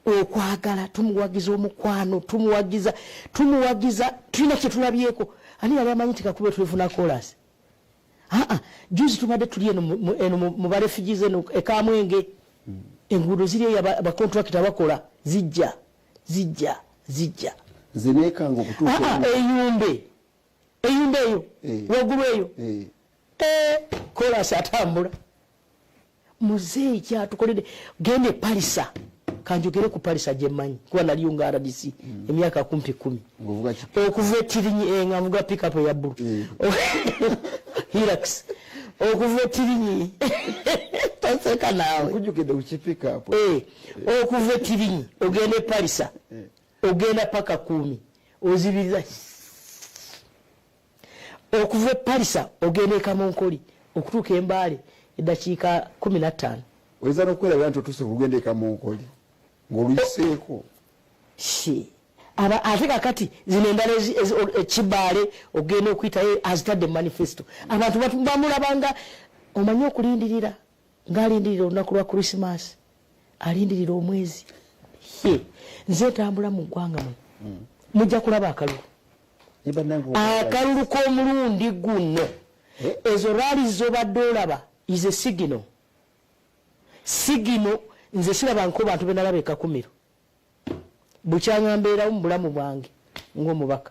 okwagala, tumuwagiza omukwano, tumuwagiza tulina kye tulabyeko. Ani yali amanyi nti Kakube tulifuna chorus. Juzi tubadde tuli eno mu barefugees eno e Kamwenge. Enguudo ziri abakontrakita bakola zijja. Zenekanga okutuuka. Eyumbe eyo waggulu eyo. Chorus atambula. Muzeeyi kyatukolere gende Palisa. Kanjogere ku Palisa gye mmanyi kuba nali nga RDC emyaka 10. Okuva Tirinyi nga mvuga pick up ya bulu. Hilux. Okuva Tirinyi. Taseka nawe. Kujugenda uchipick up. Okuva Tirinyi ogende Palisa. Ogenda paka 10. Ozibiriza. Okuva Palisa ogende Kamonkoli okutuuka Embaale eddakiika 15. Oyinza n'okwera bantu tuse kugenda Kamonkoli. Ng'oluyiseeko. Ate kakati zino endala Kibaale ogenda okuyitayo azitadde manifesto. Abantu bamulabanga omanyi okulindirira ng'alindirira olunaku lwa Christmas. Alindirira omwezi. Nze ntambula mu ggwanga muno. Mujja kulaba akalulu. Akalulu k'omulundi guno. Ezo raali z'obadde olaba is a signal. Nze siraba nko bantu benalaba e Kakumiro. Bukyanga mbeerawo mu bulamu bwange ng'omubaka.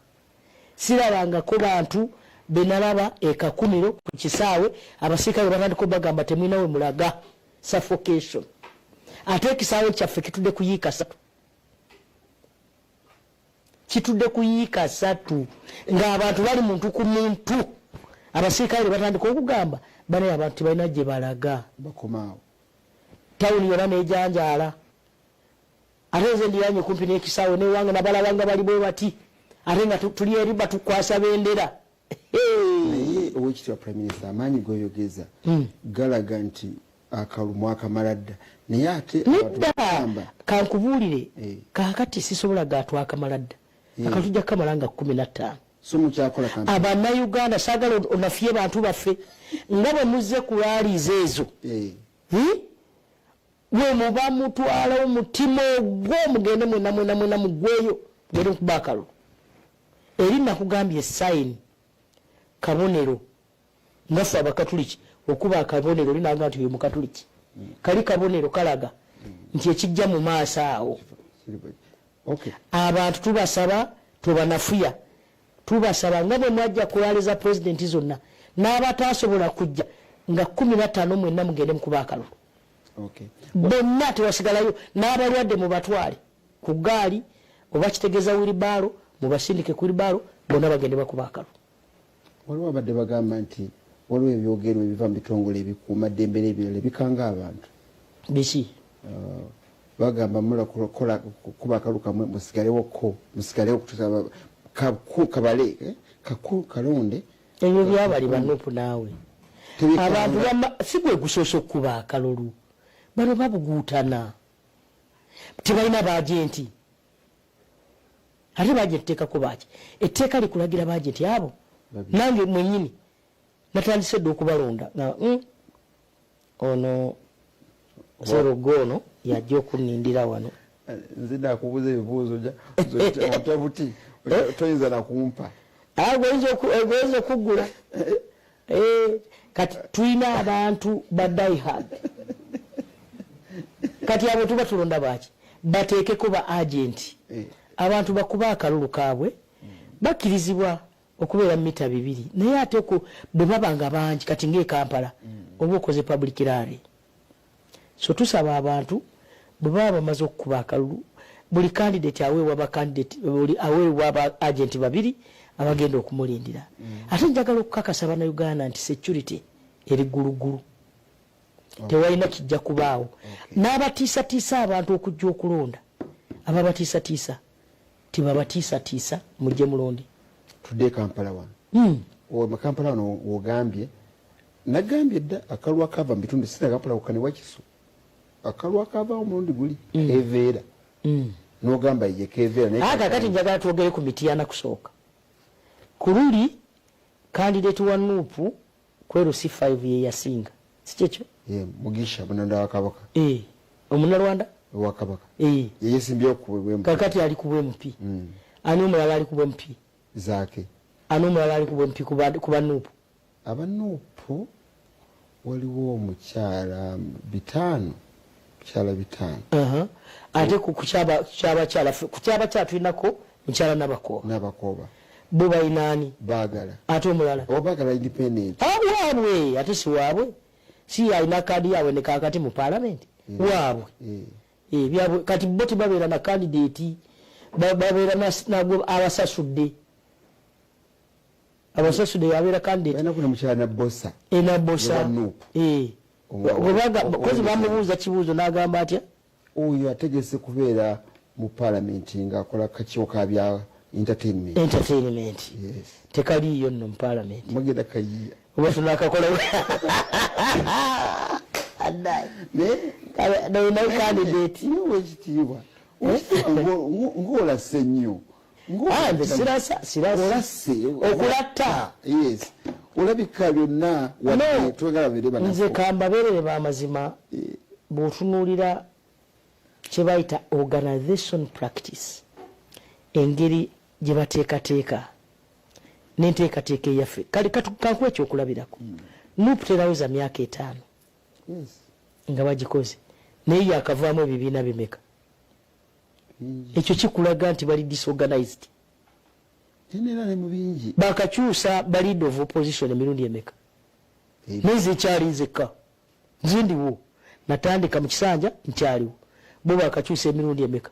Sirabanga ko bantu benalaba e Kakumiro ku kisaawe abasirikale batandika bagamba temwina we mulaga. Suffocation. Ate ekisaawe kyaffe kitudde kuyiika 3. kitudde kuyiika 3 ng'abantu bali muntu ku muntu abasirikale batandika okugamba banaye abantu tebalina gye balaga bakomaawo tawuni yona nejanjaala ate nze ndiyanye kumpi n'ekisaawe newange nabalabanga bali bwe bati ate nga tuli eri batukwasa bendera naye owekitibwa prime minister amaanyi goyogeza galaga nti akalumu akamala dda naye ate nedda kankubuulire kakati sisobola gatwakamala dda akatujja kamala nga 15 so mukyakola abannayuganda saagala onafye bantu baffe nga bwe muzze ku laalizo ezo we muba mutwala omutima ogwo mugende mwena mugweyo mugende mukuba akalulu eri nakugambye sayini kabonero ngaffe abakatuliki okuba akabonero linaga nti oyo mukatuliki kali kabonero kalaga nti ekijja mu maaso awo abantu tubasaba tubanafuya tubasaba nga bwe mwajja kulaliza pulezidenti zonna n'abatasobola kujja nga 15 mwenna mugende mukuba akalulu bonna tewasigalayo n'abalwadde mubatwale ku gaali oba kitegeeza wiribaalo mubasindike ku wiribaalo bonna bagende bakuba akalulu waliwo abadde bagamba nti waliwo ebyogerwa ebiva mu bitongole ebikuuma ddembe n'ebirala ebikanga abantu biki bagamba mula kuba akalu kamwe musigalewo kutusaba kabale kalonde ebyo byabali banupu naawe abantu si gwe gusoose okukuba akalulu bano babuguutana tebalina baagenti ate baagenti teekako baaki etteeka likulagira baagenti abo nange mwenyini natandise dde okubalonda ono serogono yajja okunindira wano nze nakubuuza ebibuuzo otabuti toyinza nakumpa goyinza okuggula kati tulina abantu badaihad kati abo tuba tulonda baki bateekeko ba agenti abantu bakuba akalulu kaabwe bakkirizibwa okubeera mita 2 naye ate bwe babanga bangi kati ng'ekampala oba okoze public rally so tusaba abantu bwe baba bamaze okukuba akalulu buli candidate aweebwa aba agenti 2 abagenda okumulindira ate njagala okukakasa bannayuganda nti security eri ggulugulu tewalina kijja kubaawo n'abatiisatiisa abantu okujja okulonda ababatiisatiisa tibabatiisatiisa mujje mulondi tudde Kampala wano Kampala wano wogambye nagambye dda akalulu akava mu bitundu sina Kampala kukane wakiso akalulu akava omulundi guli eveera n'ogamba ye keveera kakati njagala twogere ku Mityana kusooka ku luli candidate wa Nuupu kweru C5 ye yasinga sikyekyo Mugisha Munanda wa Kabaka Omunalwanda wa Kabaka yesimbye okubwe kakati ali ku MP ani omulala ali ku MP zake ani omulala ali ku MP ku Nuupu abanuupu waliwo omukyala 5 ate ku kyaba kyatulinako mukyala Nabakooba bo bayinaani baagala ate omulala baagala independent waabwe ate si waabwe si alina kaadi yaabwe ne kakati mu parliament waabwe byabwe kati bo tebabeera na candidate babeera nagwe abasasudde yabeera candidate balina kuna mukyala Nabosa kozi bamubuuza kibuuzo n'agamba atya oyo ategese kubeera mu parliament ng'akola kakiiko bya entertainment tekaliiyo nno mu parliament magenda kayiya oba tunakakola nayo candidate wekitiibwa ng'olase nnyo sirasa okulatta olabika byonna nze kambabeerere b'amazima bw'otunuulira kye bayita organization practice engeri gye bateekateeka n'enteekateeka eyaffe kale kankuwa ekyokulabirako Nuupu teraweza myaka 5 nga bagikoze naye yakavaamu ebibiina bimeka ekyo kikulaga nti bali disorganized bakakyusa ba leader of opposition emirundi emeka neze ekyali nzekka nze ndiwo natandika mu kisanja nkyaliwo bo bakakyusa emirundi emeka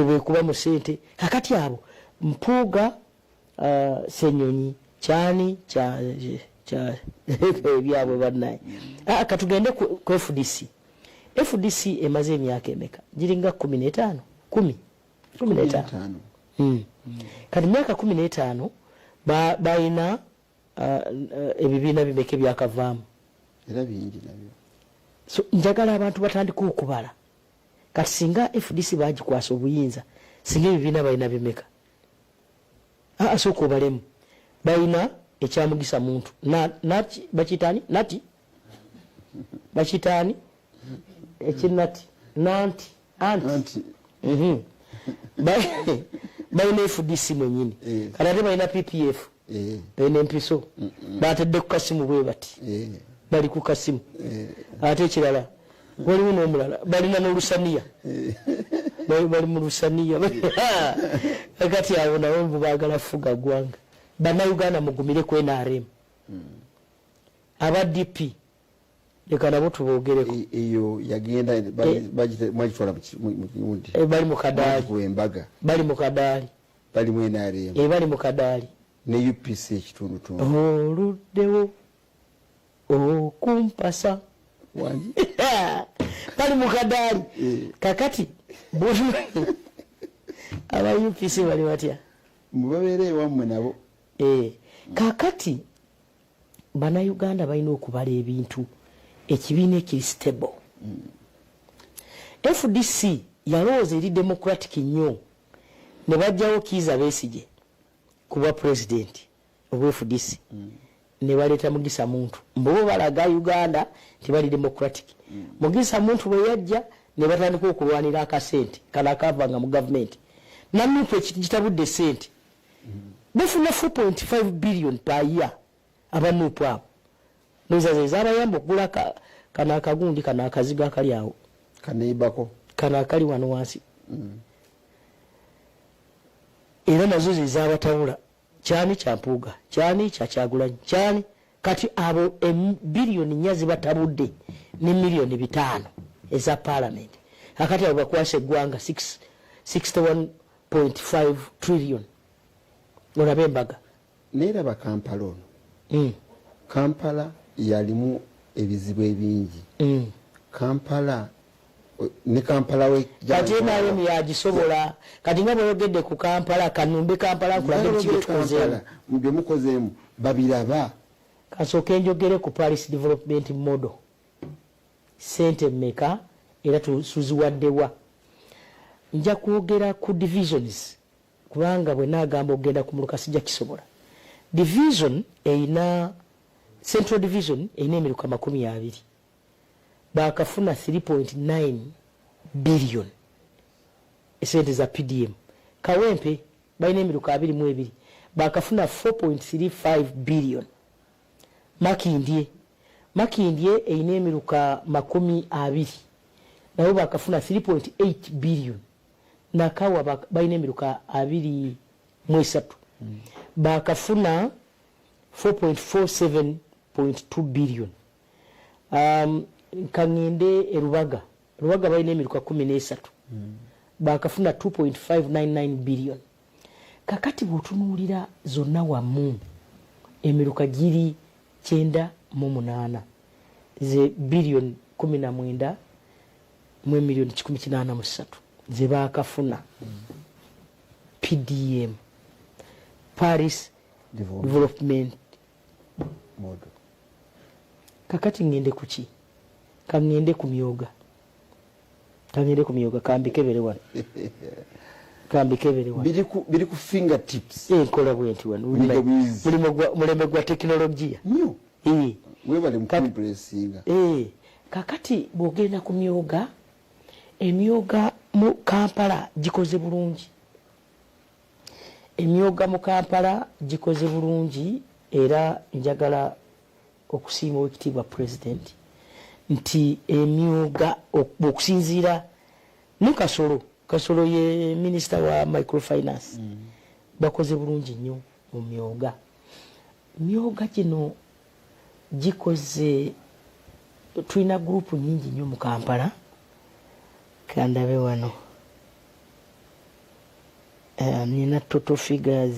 bwe kuba mu ssente kakati abo Mpuuga Senyonyi Kyani kya ebyabwe bannaye katugende ku FDC. FDC emaze emyaka emeka giringa 15 kati myaka 15 bayina ebibiina bimeke byakavaamu era bingi nabyo. So njagala abantu batandika okubala kati singa FDC bagikwasa obuyinza singa ebibiina bayina bimeka asooka obalemu bayina ekyamugisa muntu bakitani nati bakitani ekinati nanti anti bayina FDC mwenyini kati ate bayina PPF bayina empiso batadde ku kasimu bwe bati bali ku kasimu ate ekirala waliwo n'omulala balina n'olusaniya bali mu lusaniya kati awo nawe mubagala fuga gwanga bannayuganda mugumire ku NRM aba DP leka nabo tubogereko eyo yagenda mwagitwala mukiwundi bali mu kadaali bali mu kadaali bali mu NRM bali mu kadaali ne UPC ekitundutundu oluddewo okumpasa wangi bali mu kadaali kakati aba UPC bali batya mubabeere wammwe nabo kakati bannayuganda balina okubala ebintu ekibiina ekiri stable. FDC yalowooza eri democratic nnyo ne bajjawo Kizza Besigye kuba president of FDC ne baleeta Mugisa Muntu mbo balaga Uganda tibali democratic. Mugisa Muntu bwe yajja ne batandika okulwanira akasente kala kavanga mu government namuntu ekitabudde sente bafuna 4.5 billion per year abanupu abo nozaze zabayamba okugula kana akagundi kana akaziga akali awo kaneibako kana akali wano wansi era nazo zizabatawula kyani kya Mpuuga kyani kya Kyagulanyi kyani kati abo billion nyazi batabudde ne million 5 eza parliament akati abo bakwase gwanga 61.5 trillion olabe mbaga neera ba Kampala ono Kampala yalimu ebizibu ebingi Kampala ne Kampala we kati nayo yagisobola kati nga boyogedde ku Kampala kanumbe Kampala kulabye kibe tukozeemu mbe mukozeemu babiraba kasooke njogere ku Paris Development Model sente meka era tusuziwaddewa nja kwogera ku divisions kubanga bwe nagamba ogenda ku muluka sijja kisobola division eina Central Division eina emiruka 20 bakafuna 3.9 billion esente za PDM. Kawempe baina emiruka 22 bakafuna 4.35 billion. Makindye eina emiruka 20 nabo bakafuna 3.8 billion. Nakawa baina emiruka 23 bakafuna 4.47.2 billion. Kangende Rubaga baina emiruka 13 bakafuna 2.599 billion. Kakati butunulira zonna wamu emiruka giri 9.8 ze billion 19 mu million 183 ze bakafuna PDM Paris Development Model. Kakati ngende kuki kangende ku myoga kambikebere wano biri ku fingertips kola bwenti wano mulembe gwa teknolojia nyo webale mkumpressinga kakati bwogenda ku myoga emyoga mu Kampala gikoze bulungi era njagala okusiima ekitiibwa president nti emyoga okusinziira ne Kasolo ye minister wa microfinance bakoze bulungi nnyo mu myoga gino gikoze tulina group nyingi nnyo mu Kampala kandabe wano nina total figures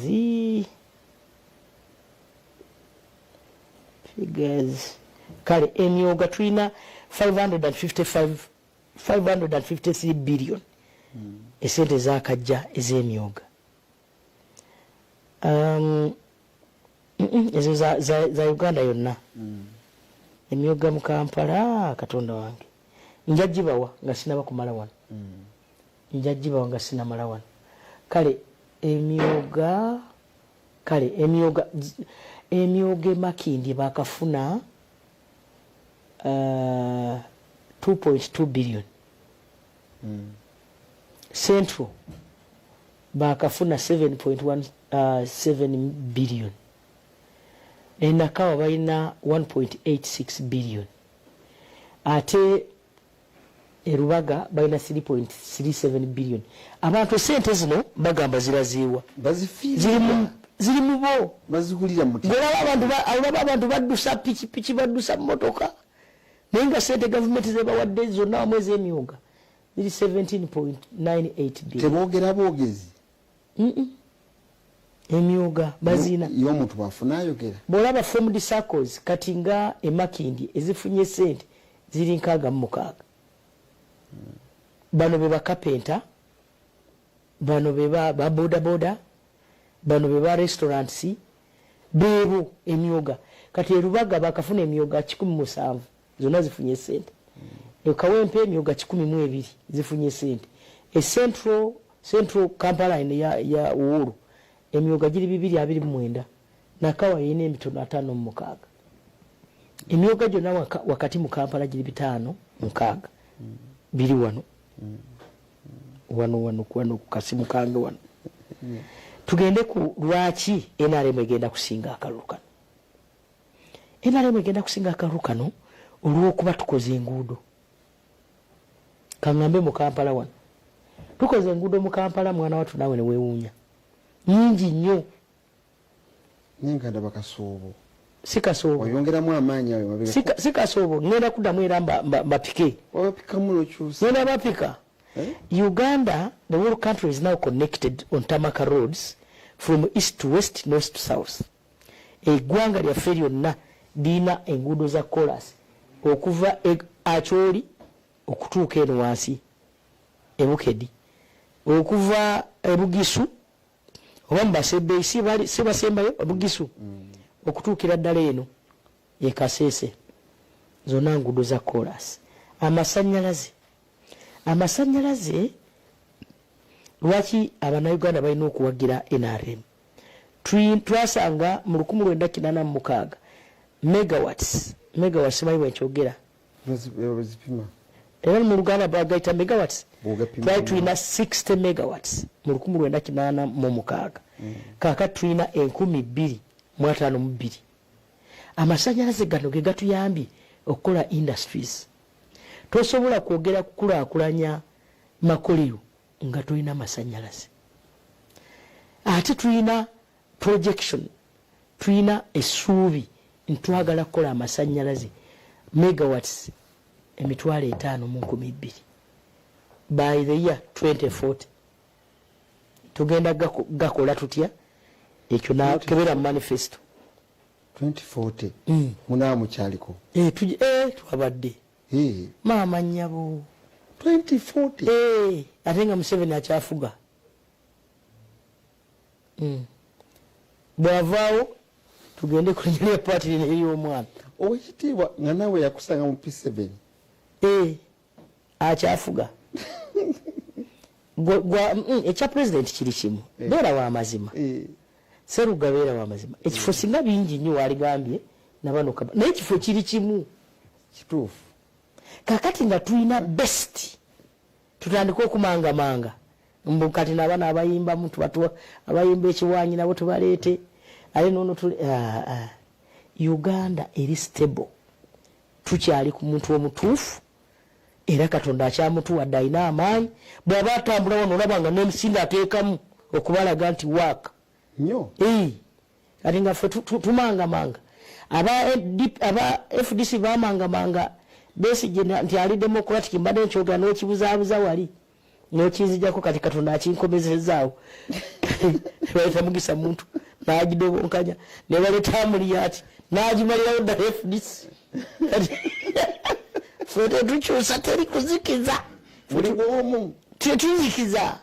kale emyoga tulina 553 billion esente zakajja ez'emyoga ezo za Uganda yonna emyoga mu Kampala katonda wange njagibawa nga sinaba kumala wano njagibawa nga sinamala wano kale emyoga Makindye bakafuna 2.2 billion Central bakafuna 7.17 billion Nakawa balina 1.86 billion ate Rubaga balina 3.37 billion. Abantu sente zino bagamba ziraziwa ziri mu bo bazigulira muti abantu baddusa piki baddusa motoka nenga sente government zebawadde zonna mwezi emyuga ziri 17.98 billion tebogera bogezi emyuga bazina yo muntu bafunayo gera bolaba formed circles kati nga emakindi ezifunye sente ziri nkaga mu mukaga bano beba carpenter bano beba boda bano beba restaurants bebo emyoga kati Rubaga bakafuna emyoga 17 zona zifunye sente Kawempe emyoga 12 zifunye sente central Kampala ya Uhuru emyoga giri 229 Nakawa yine emitono 5 mu 6 emyoga jona wakati mu Kampala giri 5 mu 6 biri wano kukasimu kange wano tugende ku lwaki NRM egenda kusinga akalukano NRM egenda kusinga akalukano olw'okuba tukoze enguudo kangambe mu Kampala wano tukoze enguudo mu Kampala mwana watu nawe ne weewuunya nyingi nnyo ninga bakasoobo sikasoobo oyongeramu amaanyi ayo mabega sikasoobo ngenda kuddamu era mbapike wabapika mulo kyusa ngenda bapika Uganda, the whole country is now connected on tarmac roads from east to west, north to south. Eggwanga lyaffe lyonna lina enguudo za chorus okuva Acholi okutuuka eno wansi Ebukedi okuva Bugisu oba Mbasebe si basembayo Bugisu okutuukira ddala eno e Kasese zonna nguudo za chorus. Amasanyalaze lwaki Abannayuganda balina okuwagira NRM twasanga mu 1986 megawatts bayi bwenkyogera bazipima era mu Luganda bagayita megawatts twali tulina 60 megawatts mu 1986 kaka tulina 2052 amasanyalaze gano ge gatuyambye okukola industries tosobola kwogera kukulaakulanya makolero nga tulina masanyalaze ate tulina projection tulina essuubi ntwagala kukola amasanyalaze megawatts 5,200 by the year 2040 tugenda gakola tutya ekyo nakebera mu manifesto 2040 munamu kyaliko twabadde mama nyabo 2040 ate nga Museveni akyafuga bwavaawo tugende kulinnya party ey'omwana owekitiibwa nga nawe yakusanga mu P7 akyafuga ekya president kiri kimu beera wa mazima Seruga beera wa mazima ekifo singa bingi nnyo waligambye nabano naye ekifo kiri kimu kituufu kakati nga tulina best tutandika okumangamanga mbukati n'abaana abayimba muntu batu abayimba ekiwanyi nabo tubaleete ali nono Uganda eri stable tukyali ku muntu omutuufu era Katonda akyamutuwadde alina amaanyi bw'aba atambula wano olabanga n'emisinga ateekamu okubalaga nti waaka nnyo kati nga ffe tumangamanga aba FDC bamangamanga Besigye nti ali democratic mbadde nkyogera n'ekibuzaabuza wali n'okinzijjako kati Katonda akinkomezezaawo baleeta Mugisa muntu n'agidobonkanya ne baleeta Amuriat n'agimalirawo ddala FDC ffe tetukyusa teri kuzikiza tetuzikiza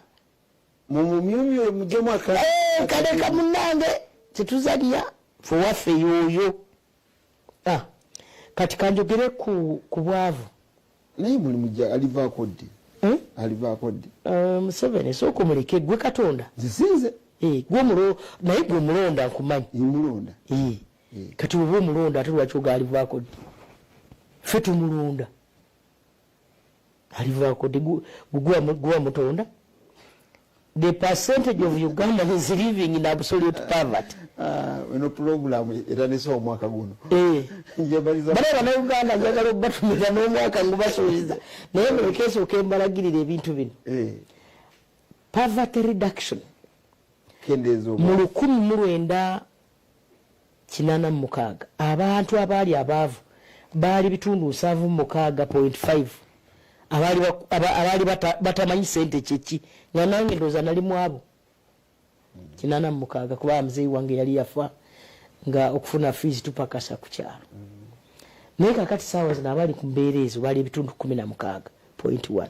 mumumyumyo mujemu kaleka munnange tetuzalya fe waffe yooyo kati kanjogere ku bwavu naye mulimu alivaako ddi alivaako ddi Museveni sooka omuleke gwe Katonda zisinze naye gwe omulonda nkumanyi imulonda kati oba omulonda ate lwaki oga alivaako ddi ffe tumulonda alivaako ddi gwe mutonda. The percentage of Ugandans living in absolute poverty. Eno program eranese omwaka guno. Bale Uganda njagala okubatumira n'omwaka ngubasuubiza. Naye mu keesi okembalagirira ebintu bino. Poverty reduction. Mu 1986 abantu abaali abaavu baali bitundu 7.6.5. Abali batamanyi sente kyeki nga nange ndoza nali mwabo 86 kuba mzee wange yali yafa nga okufuna fees tupakasa ku kyalo naye kakati saawa zina abali ku mbeera ezo bali bitundu 16.1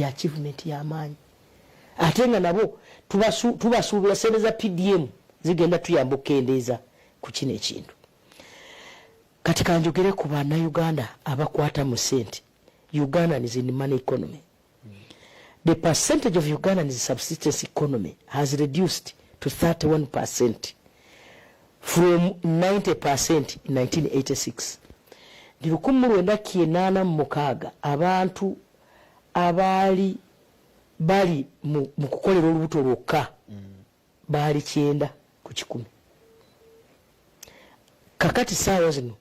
achievement y'amaanyi ate nga nabo tubasuubira sente za PDM zigenda tuyamba okukendeeza ku kino ekintu kati kanjogere ku bannayuganda abakwata mu sente. Uganda is in the money economy. The percentage of Uganda in the subsistence economy has reduced to 31% from 90% in 1986. The 1986 abantu abali bali mu kukolera olubuto lwokka bali 9 ku 10. Kakati saawa zino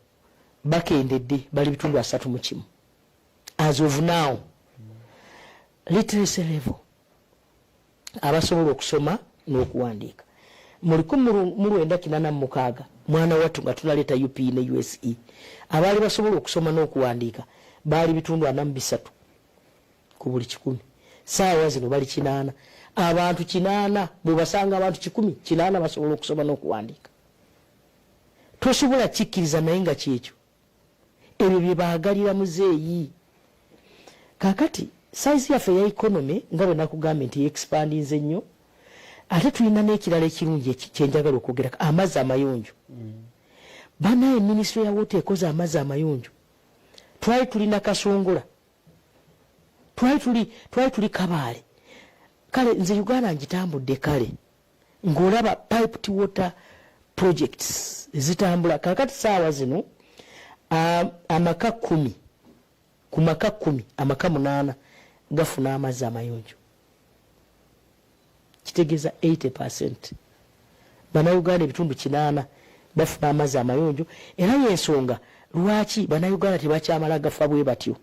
bakendedde bali bitundu 3 mu 1. As of now, literacy level abasobola okusoma n'okuwandiika mu 1986 mwana wattu nga tunaleeta UP ne USE abaali basobola okusoma n'okuwandiika baali bitundu 43 ku buli 100. Saawa zino bali 8. Abantu 8 bwe basanga abantu 10 8 basobola okusoma n'okuwandiika. Tosobola kikkiriza naye nga kyekyo ebyo bye baagalira muzeeyi. Kakati size yaffe ya economy nga bwe nakugambye nti expandinze nnyo ate tulina n'ekirala ekirungi kyenjagala okwogera amazzi amayonjo. Banaye ministry ya water ekoze amazzi amayonjo. Twali tulina Kasongola. Twali tuli Kabaale. Kale nze Uganda ngitambudde kale ng'olaba piped water projects zitambula. Kakati saawa zino amaka 10 ku maka 10 amaka 8 gafuna amazzi amayonjo. Kitegeeza 80%. Bannayuganda ebitundu 8 bafuna amazzi amayonjo era y'ensonga lwaki bannayuganda tebakyamala gafa bwe batyo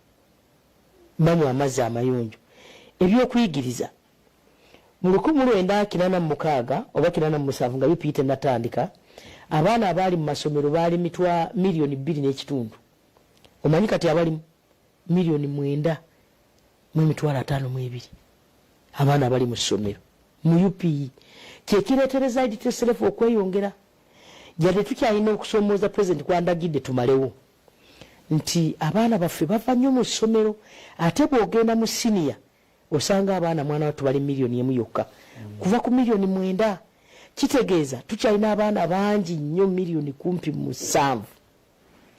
banywa amazzi amayonjo. Ebyokuyigiriza mu 1986 oba 87 nga bipiite natandika abaana abaali mu masomero baali mitwa milioni 2.5. Omanyi kati abali milioni 9 mu mitwalo 5.2 abaana abali mu ssomero mu UPE kyekireetereza editeserefu okweyongera. Jade tukyalina okusomooza President kwandagidde tumalewo nti abaana baffe bava nnyo mu ssomero ate bw'ogenda mu siniya osanga abaana mwana wattu bali milioni 1 yokka kuva ku milioni 9. Kitegeeza tukyalina abaana bangi nnyo milioni 17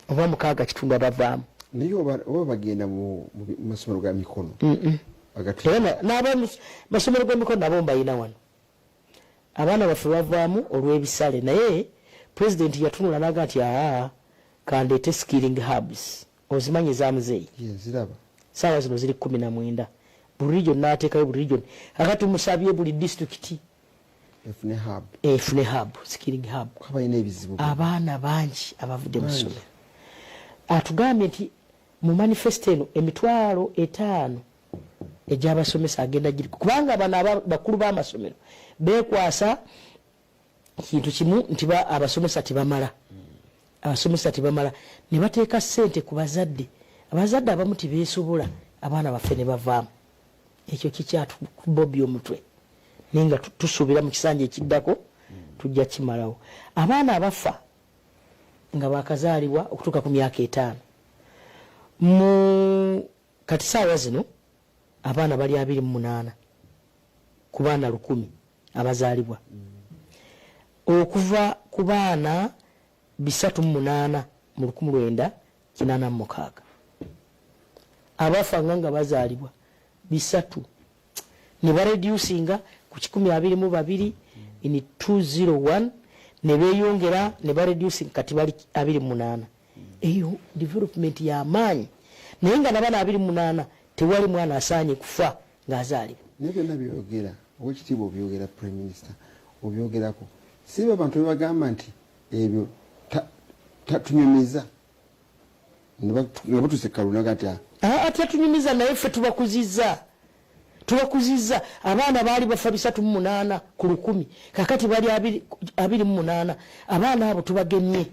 oba 6 kitundu abavaamu. Naye oba bagenda mu masomero ga mikono masomero g'emikono nabo mbayina wano abaana baffe bavaamu olw'ebisale naye President yatunula naga nti kandeete skilling hubs ozimanyi zamuzeeyi ziraba saawa zino ziri 19 buli region n'ateekayo buli region akati musabye buli district efune hub skilling hub abaana bangi abavudde mu ssomero. Atugambye nti mu manifesto eno emitwalo 5 egy'abasomesa agenda giri kubanga bano bakulu b'amasomero beekwasa kintu kimu nti abasomesa tebamala. Abasomesa tebamala ne bateeka ssente ku bazadde. Abazadde abamu tibeesobola abaana baffe ne bavaamu ekyo kikyatubobya omutwe ninga tusuubira mu kisanja ekiddako tujja kimalawo. Abaana abafa nga bakazaalibwa okutuuka ku myaka 5 mu kati saawa zino abaana bali 28 ku baana 100 abazaalibwa okuva ku baana 308 mu 1986 abafa nga bazaalibwa 3 ne bareducinga ku 122 in 201 ne beeyongera ne bareducing kati bali 28. Eyo development ya maanyi naye nga nabana 28 tewali mwana asaanye kufa ng'azaalibwa. Nebe nabyogera owekitiibwa obyogera Prime Minister obyogerako siba abantu bebagamba nti ebyo tatunyumiza nga batuse kaluna kati tatunyumiza naye ffe tubakuzizza abaana baali bafa 308 ku 100 kakati bali 28 abaana abo tubagemye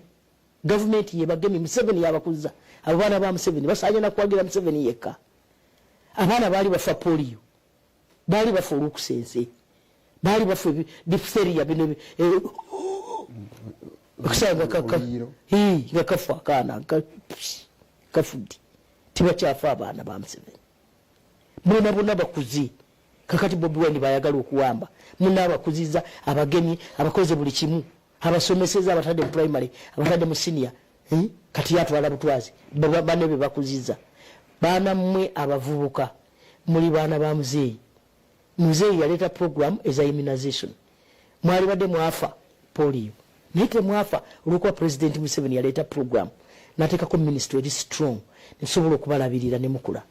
gavumenti yebagemye Museveni yabakuza abo baana ba Museveni basaanye na kwagira Museveni yekka. Abaana baali bafa polio baali bafa olukusense baali bafa diphtheria bino okusanga nga kafa akaana kafudde tibakyafa abaana ba Museveni bonna bakuzi kakati Bobi Wine bayagala okuwamba muna abakuziza abagenyi abakoze buli kimu abasomeseza abatadde mu primary abatadde mu senior kati yatwala butwazi banne be bakuziza baana mmwe abavubuka muli baana ba muzeeyi yaleeta program eza immunization mwali badde mwafa polio nite mwafa olwokuba President Museveni yaleeta program nateekako ministry eri strong nesobola okubalabirira ne mukula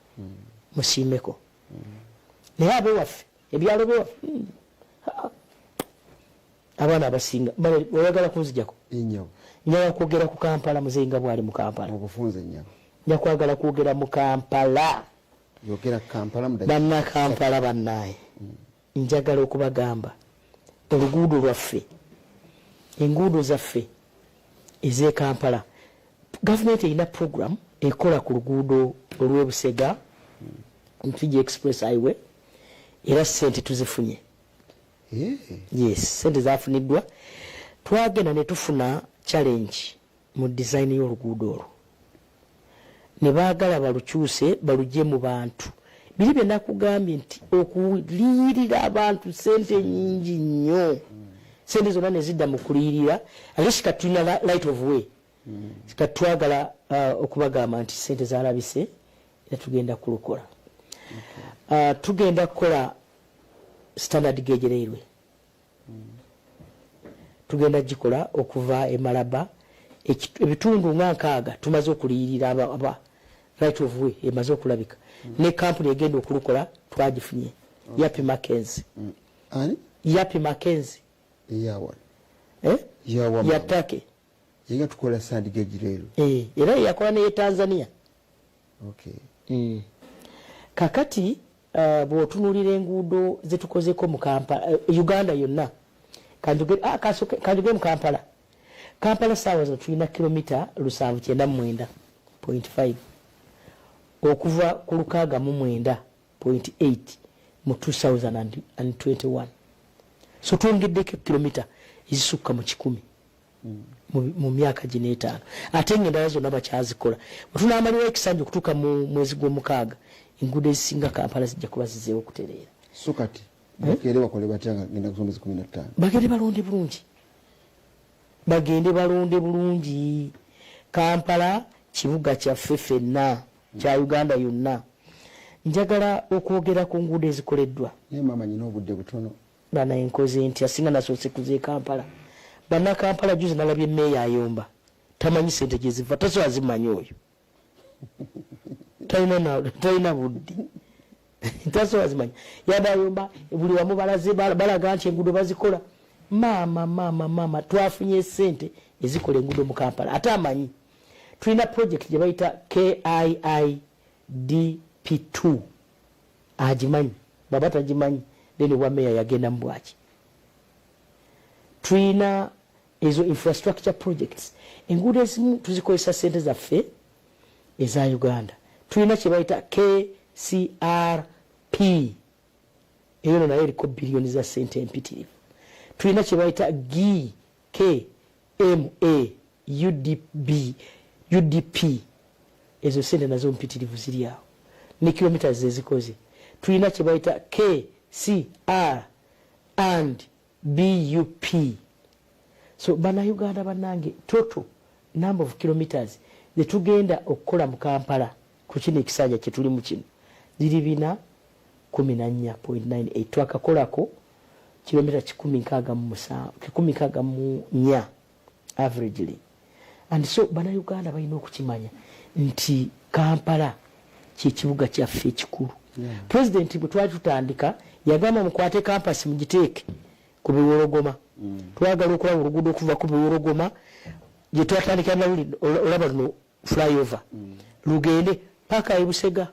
musiimeko naye abe waffe ebyalo bewaffe abaana abasinga oyagala kunzijako njagala kwogera ku Kampala muzeeyi nga bwali mu Kampala nja kwagala kwogera mu Kampala bannakampala bannaye njagala okubagamba oluguudo lwaffe enguudo zaffe ez'e Kampala gavumenti erina program ekola ku luguudo olw'Ebusega Mpigi Express Highway era sente tuzifunye. Yes, sente zafuniddwa. Twagenda ne tufuna challenge mu design y'oluguudo olwo ne baagala balukyuse balugye mu bantu biri bye nakugambye nti okuliyirira abantu sente nyingi nnyo sente zonna ne zidda mu kuliyirira ate katulina right of way katwagala okubagamba nti sente zalabise era tugenda kulukola. Tugenda kukola standard gauge railway tugenda gikola okuva e Malaba ebitundu nga 6 tumaze okuliyirira aba right of way emaze okulabika ne company egenda okulukola twagifunye Yapi Mackenzie Yapi Mackenzie yatake yenga tukola standard gauge railway era yakola ne Tanzania. Kakati bw'otunuulira enguudo zetukozeko mu Kampala Uganda yonna kanjuge mu Kampala saawa zo tulina kilomita 799.5 okuva ku 609.8 mu 2021 so twongeddeko kilomita ezisukka mu 100 mu myaka gino 5 ate ng'endala zonna bakyazikola bwe tunaamaliwo ekisanja okutuuka mu mwezi gw'omukaaga enguudo ezisinga Kampala zijja kuba zizeewo okutereera. So kati bakere bakole batyanga ngenda kusomeza 15 bagende balonde bulungi. Kampala kibuga kyaffe ffenna kya Uganda yonna. Njagala okwogera ku nguudo ezikoleddwa. Naye mama nyina obudde butono bana enkoze nti asinga nasoose kuze Kampala bana Kampala juzi nalabye meya ayomba tamanyi sente gye ziva tasobola zimanyi oyo talina buddi tasobola zimanyi yadayomba buli wamu balaze balaga nti enguudo bazikola. Mama twafunye sente ezikola enguudo mu Kampala ate amanyi tulina project gye bayita KIIDP2 agimanyi baba tagimanyi then wa meya yagenda mu bwaki. Tulina ezo infrastructure projects enguudo ezimu tuzikozesa sente zaffe eza Uganda. Tulina kye bayita KCRP eyo nayo eriko billioni za sente empitirivu. Tulina kye bayita GKMA UDP ezo sente nazo mpitirivu ziri awo ne kilometers ezikoze. Tulina kye bayita KCR and BUP. So bannayuganda bannange total number of kilometers zetugenda okukola mu Kampala ku kino ekisanja kye tuli mu kino ziri 14.98 twakakolako kilomita 164 averagely. And so bannayuganda balina okukimanya nti Kampala kibuga kyaffe ekikulu. President bwe twali tutandika yagamba mukwate campus mugiteeke ku Biwologoma. Twagala okulaba oluguudo okuva ku Biwologoma gye twatandika nawuli olaba luno flyover lugende paka Busega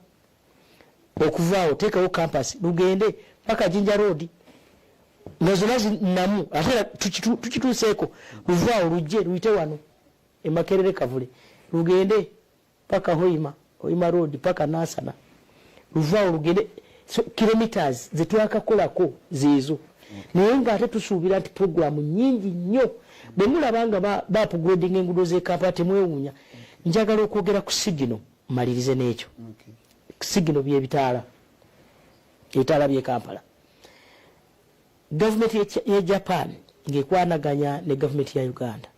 okuvaawo teekawo campus lugende paka Jinja Road nazonazi namu ate tukituuseeko luvaawo lujje luyite wano Makerere Kavule lugende paka Hoima Road paka Nasana luvaawo lugende. So kilometers zetwakakolako zeezo. Naye ng'ate tusuubira nti programu nyingi nnyo bwe mulabanga ba upgrading enguudo z'e Kampala temwewuunya. Njagala okwogera ku sigino malirize n'ekyo. Sigino by'ebitaala ebitaala by'e Kampala. Gavumenti ya Japan ng'ekwanaganya ne gavumenti ya Uganda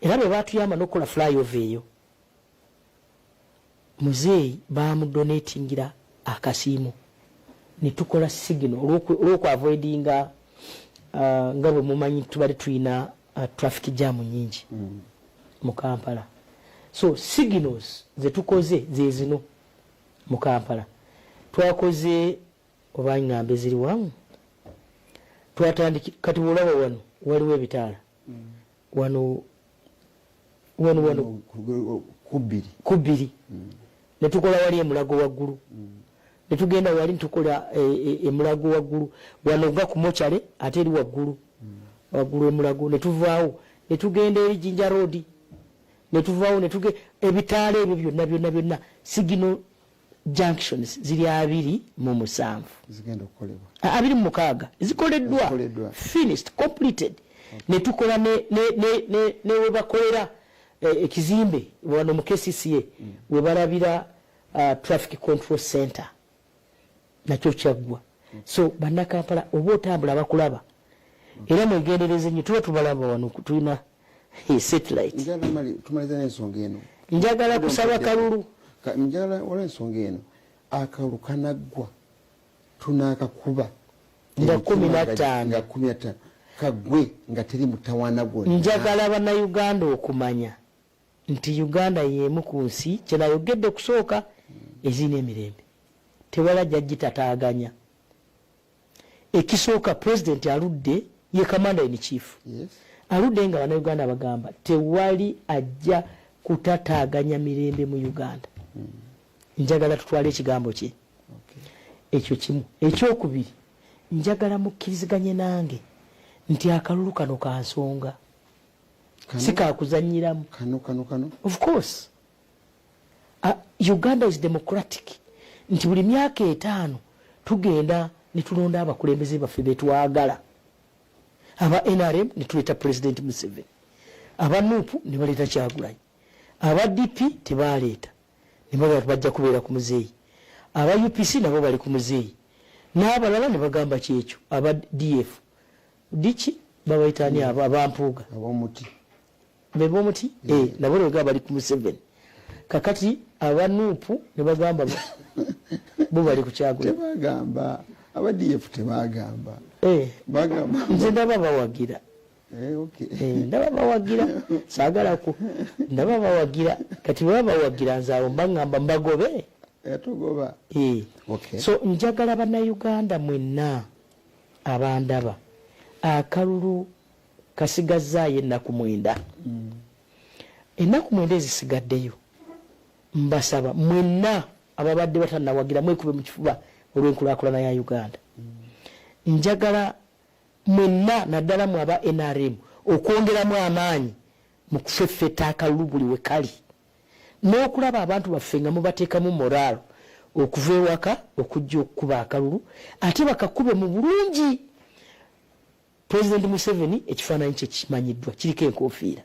era bwe baatuyamba n'okukola flyover eyo muzeeyi baamudonatingira akasiimo ne tukola sigino olw'okuavoidinga nga bwe mumanyi tubadde tulina traffic jam nyingi mu Kampala. So signals zetukoze zezino mu Kampala twakoze obangambe ziri wamu twatandika kati olaba wano waliwo ebitaala wano kubiri netukola wali emulago waggulu netugenda wali ntukola emulago waggulu wano nga ku mochale ate eri waggulu emulago netuvaawo netugenda eri Jinja Road netuvaawo ebitaala ebyo byonna signal junctions ziri 27 zigenda okukolebwa 26 zikoleddwa finished completed. Netukola ne webakolera ekizimbe wano mu KCCA webalabira traffic control center nakyo kyaggwa. So bannakampala oba otambula bakulaba era mwegendereze nnyo tuba tubalaba wano tulina satellite. Tumaliza n'ensonga eno njagala kusaba kalulu njagala olw'ensonga eno akalulu kanaggwa tunaakakuba nga 15 kagwe nga teri mutawaana gwonna. Njagala bannayuganda okumanya nti Uganda y'emu ku nsi kyenayogedde kusooka ezina emirembe tewala jjajji tataaganya. Ekisooka president aludde ye commander in chief aludde nga bannayuganda bagamba tewali ajja kutataaganya mirembe mu Uganda. Njagala tutwale ekigambo kye ekyo kimu. Ekyokubiri njagala mukkiriziganye nange nti akalulu kano kansonga sikakuzanyiramu. Kano Of course Uganda is democratic nti buli myaka 5 tugenda netulonda abakulembeze baffe betwagala. Aba NRM netuleta President Museveni, aba NUP ne baleta Kyagulanyi, aba DP tebaleeta ne bajja kubeera ku muzeeyi, aba UPC nabo bali ku muzeeyi, n'abalala ne bagamba kyekyo, aba DF diki babayitani abampuuga abomuti bebomuti nabo ne bali ku Museveni. Kakati aba NUP ne bagamba bo bali ku Kyagulanyi. Tebagamba aba DF tebagamba bagamba nze ndaba bawagira ndaba bawagira saagala ku ndaba bawagira kati baba bawagira nzaawo mbangamba mbagobe yatogoba. So njagala bannayuganda mwenna abandaba akalulu kasigazaayo ennaku 9 ennaku 9 ezisigaddeyo mbasaba mwenna ababadde batannawagira mwekube mu kifuba olw'enkulaakulana ya Uganda. Njagala mwenna naddala mu aba NRM okwongeramu amaanyi mu kufeffeta akalulu buli we kali n'okulaba abantu baffe nga mubateekamu moraalo okuva ewaka okujja okukuba akalulu ate bakakube mu bulungi. President Museveni ekifaananyi kye kimanyiddwa kiriko enkofiira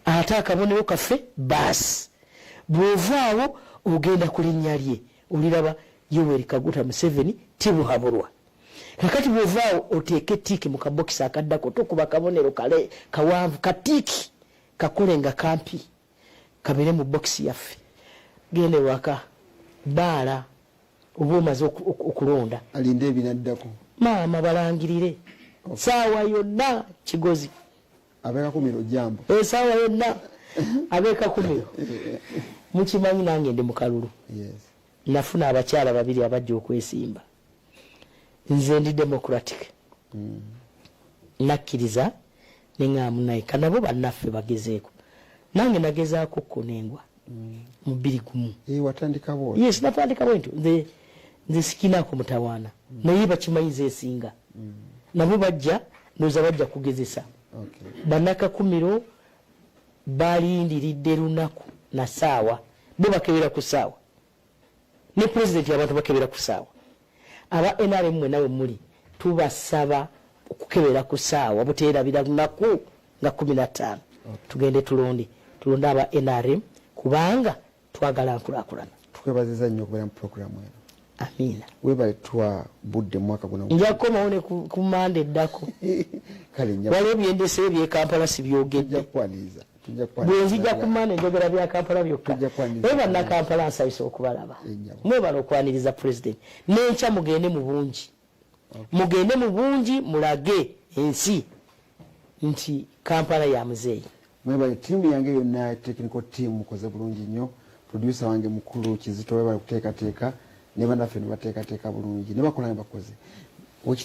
ate akabonero kaffe baasi bw'ovaawo ogenda ku linnya lye oliraba Yoweri Kaguta Museveni tibuhabulwa. Kakati bw'ovaawo oteeke tiiki mu kabokisi akaddako tokuba kabonero kale kawanvu katiiki kakole nga kampi kabere mu bokisi yaffe. Genda ewaka baala oba omaze okulonda alinde ebinaddako maama balangirire saawa yonna kigozi abeeka kumiro jambo saawa yonna abeeka kumiro. Mukimanyi nange ndi mu kalulu. yes nafuna abakyala babiri abajja okwesimba. Nze ndi democratic nakkiriza neŋŋaamu naye kanabo bannaffe bagezeeko nange nagezaako konengwa mu 21. watandika bo yes natandika bwento nze sikinaako mutawaana naye bakimanyiza esinga nabo bajja noza bajja kugezesa. Bannakakumiro balindiridde lunaku na saawa bo bakebera ku saawa ne president abantu bakebera ku saawa. Aba NRM mwe nawe muli tubasaba okukebera ku saawa buteerabira lunaku nga 15 tugende tulonde aba NRM kubanga twagala nkulaakulana. tukwebaziza nnyo okubeera mu programu eno. Amina. Webale tuwa budde mwaka guno. Nja komaone ku mande eddako. Kale nnyo. Wale byendese bye Kampala si byogedde. Kwaniza. Bwenzija ku mande njogera bya Kampala byokka. Eba na Kampala nsayisa okubalaba. Mwebale okwaniriza president. Nencha mugende mu bungi. Mugende mu bungi mulage ensi nti Kampala ya muzeeyi. Mwebale timu yange yonna technical team mukoze bulungi nnyo. Producer wange mukulu Kizito webale kuteekateeka ne bannaffe ne bateekateeka bulungi ne bakola ne bakoze